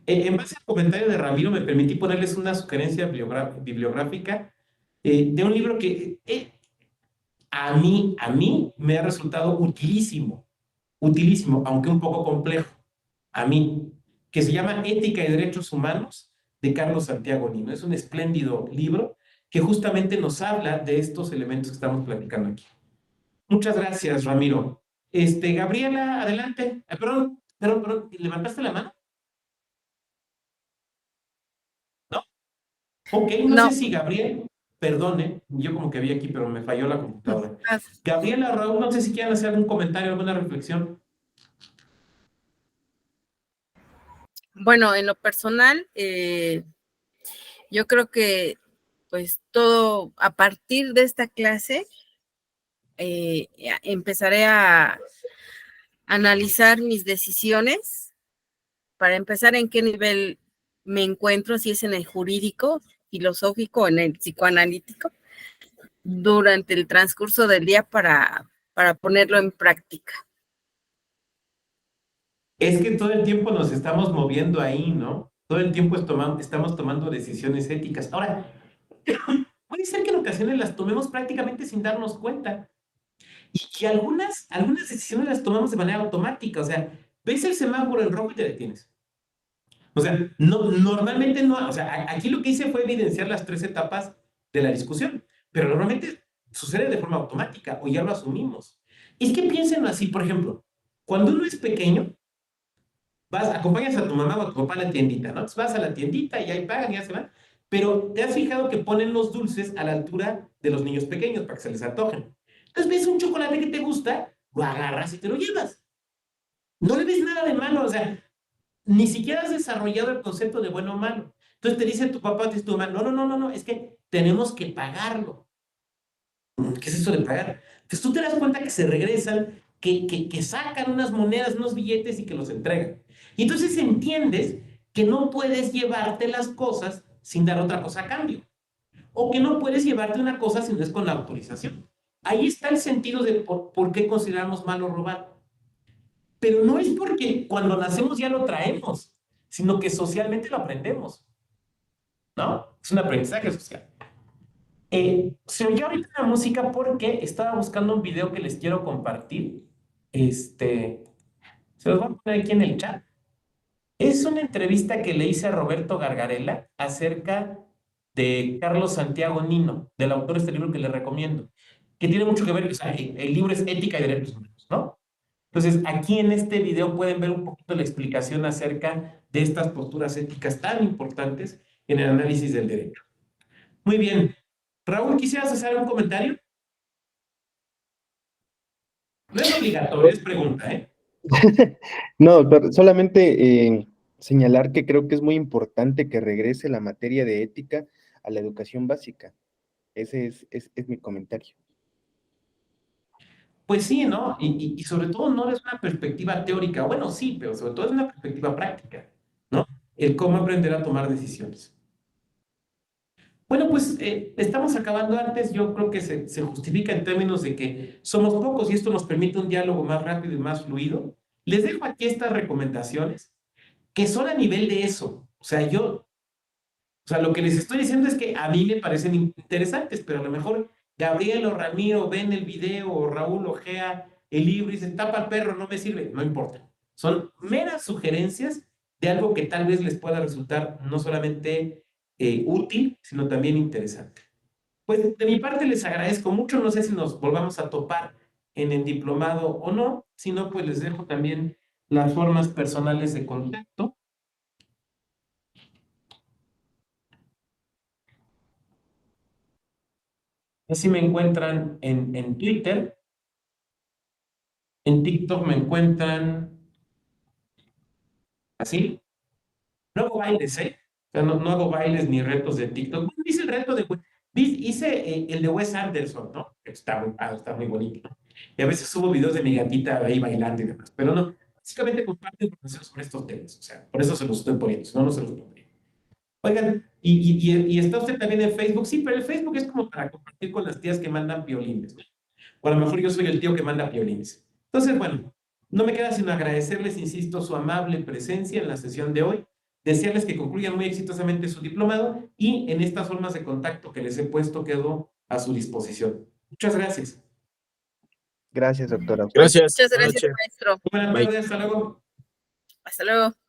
En base al comentario de Ramiro, me permití ponerles una sugerencia bibliográfica de un libro que a mí me ha resultado utilísimo, aunque un poco complejo, a mí, que se llama Ética y Derechos Humanos, de Carlos Santiago Nino. Es un espléndido libro que justamente nos habla de estos elementos que estamos platicando aquí. Muchas gracias, Ramiro. Gabriela, adelante. Perdón, ¿levantaste la mano? ¿No? Ok, no No. sé si Gabriel, perdone, yo como que vi aquí, pero me falló la computadora. Ah, Gabriela, Raúl, no sé si quieren hacer algún comentario, alguna reflexión. Bueno, en lo personal, yo creo que pues todo a partir de esta clase empezaré a analizar mis decisiones para empezar en qué nivel me encuentro, si es en el jurídico, filosófico, en el psicoanalítico, durante el transcurso del día para ponerlo en práctica. Es que todo el tiempo nos estamos moviendo ahí, ¿no? Todo el tiempo estamos tomando decisiones éticas. Ahora, puede ser que en ocasiones las tomemos prácticamente sin darnos cuenta. Y algunas decisiones las tomamos de manera automática. O sea, ves el semáforo en rojo y te detienes. O sea, normalmente no. O sea, aquí lo que hice fue evidenciar las 3 etapas de la discusión. Pero normalmente sucede de forma automática o ya lo asumimos. Es que piénsenlo así, por ejemplo, cuando uno es pequeño, acompañas a tu mamá o a tu papá a la tiendita, ¿no? Entonces vas a la tiendita y ahí pagan y ya se van. Pero te has fijado que ponen los dulces a la altura de los niños pequeños para que se les antojen. Entonces ves un chocolate que te gusta, lo agarras y te lo llevas. No le ves nada de malo, o sea, ni siquiera has desarrollado el concepto de bueno o malo. Entonces te dice tu papá, te dice tu mamá, no, es que tenemos que pagarlo. ¿Qué es eso de pagar? Entonces tú te das cuenta que se regresan, que sacan unas monedas, unos billetes y que los entregan. Y entonces entiendes que no puedes llevarte las cosas sin dar otra cosa a cambio. O que no puedes llevarte una cosa si no es con la autorización. Ahí está el sentido de por qué consideramos malo robar. Pero no es porque cuando nacemos ya lo traemos, sino que socialmente lo aprendemos, ¿no? Es un aprendizaje social. Se oyó ahorita la música porque estaba buscando un video que les quiero compartir. Se los voy a poner aquí en el chat. Es una entrevista que le hice a Roberto Gargarella acerca de Carlos Santiago Nino, del autor de este libro que les recomiendo, que tiene mucho que ver, o sea, el libro es Ética y Derechos Humanos, ¿no? Entonces, aquí en este video pueden ver un poquito la explicación acerca de estas posturas éticas tan importantes en el análisis del derecho. Muy bien. Raúl, ¿quisieras hacer un comentario? No es obligatorio, es pregunta, ¿eh? No, pero solamente señalar que creo que es muy importante que regrese la materia de ética a la educación básica. Ese es mi comentario. Pues sí, ¿no? Y sobre todo no es una perspectiva teórica. Bueno, sí, pero sobre todo es una perspectiva práctica, ¿no? El cómo aprender a tomar decisiones. Bueno, pues estamos acabando antes. Yo creo que se justifica en términos de que somos pocos y esto nos permite un diálogo más rápido y más fluido. Les dejo aquí estas recomendaciones que son a nivel de eso. O sea, lo que les estoy diciendo es que a mí me parecen interesantes, pero a lo mejor Gabriel o Ramiro ven el video o Raúl ojea el libro y dicen, tapa al perro, no me sirve. No importa. Son meras sugerencias de algo que tal vez les pueda resultar no solamente útil, sino también interesante. Pues de mi parte les agradezco mucho, no sé si nos volvamos a topar en el diplomado o no, si no, pues les dejo también las formas personales de contacto. Así me encuentran en Twitter, en TikTok me encuentran así. No hago bailes, ¿eh? O sea, no hago bailes ni retos de TikTok. Bueno, hice el reto de... Hice el de Wes Anderson, ¿no? Está muy bonito. Y a veces subo videos de mi gatita ahí bailando y demás. Pero no, básicamente comparto información sobre estos temas. O sea, por eso se los estoy poniendo, si no, no se los pondría. Oigan, y está usted también en Facebook. Sí, pero el Facebook es como para compartir con las tías que mandan piolines, ¿no? O a lo mejor yo soy el tío que manda piolines. Entonces, bueno, no me queda sino agradecerles, insisto, su amable presencia en la sesión de hoy, desearles que concluyan muy exitosamente su diplomado y en estas formas de contacto que les he puesto quedo a su disposición. Muchas gracias. Gracias, doctora. Gracias. Muchas Buenas gracias, noches. maestro. Buenas Bye. tardes, hasta luego. Hasta luego.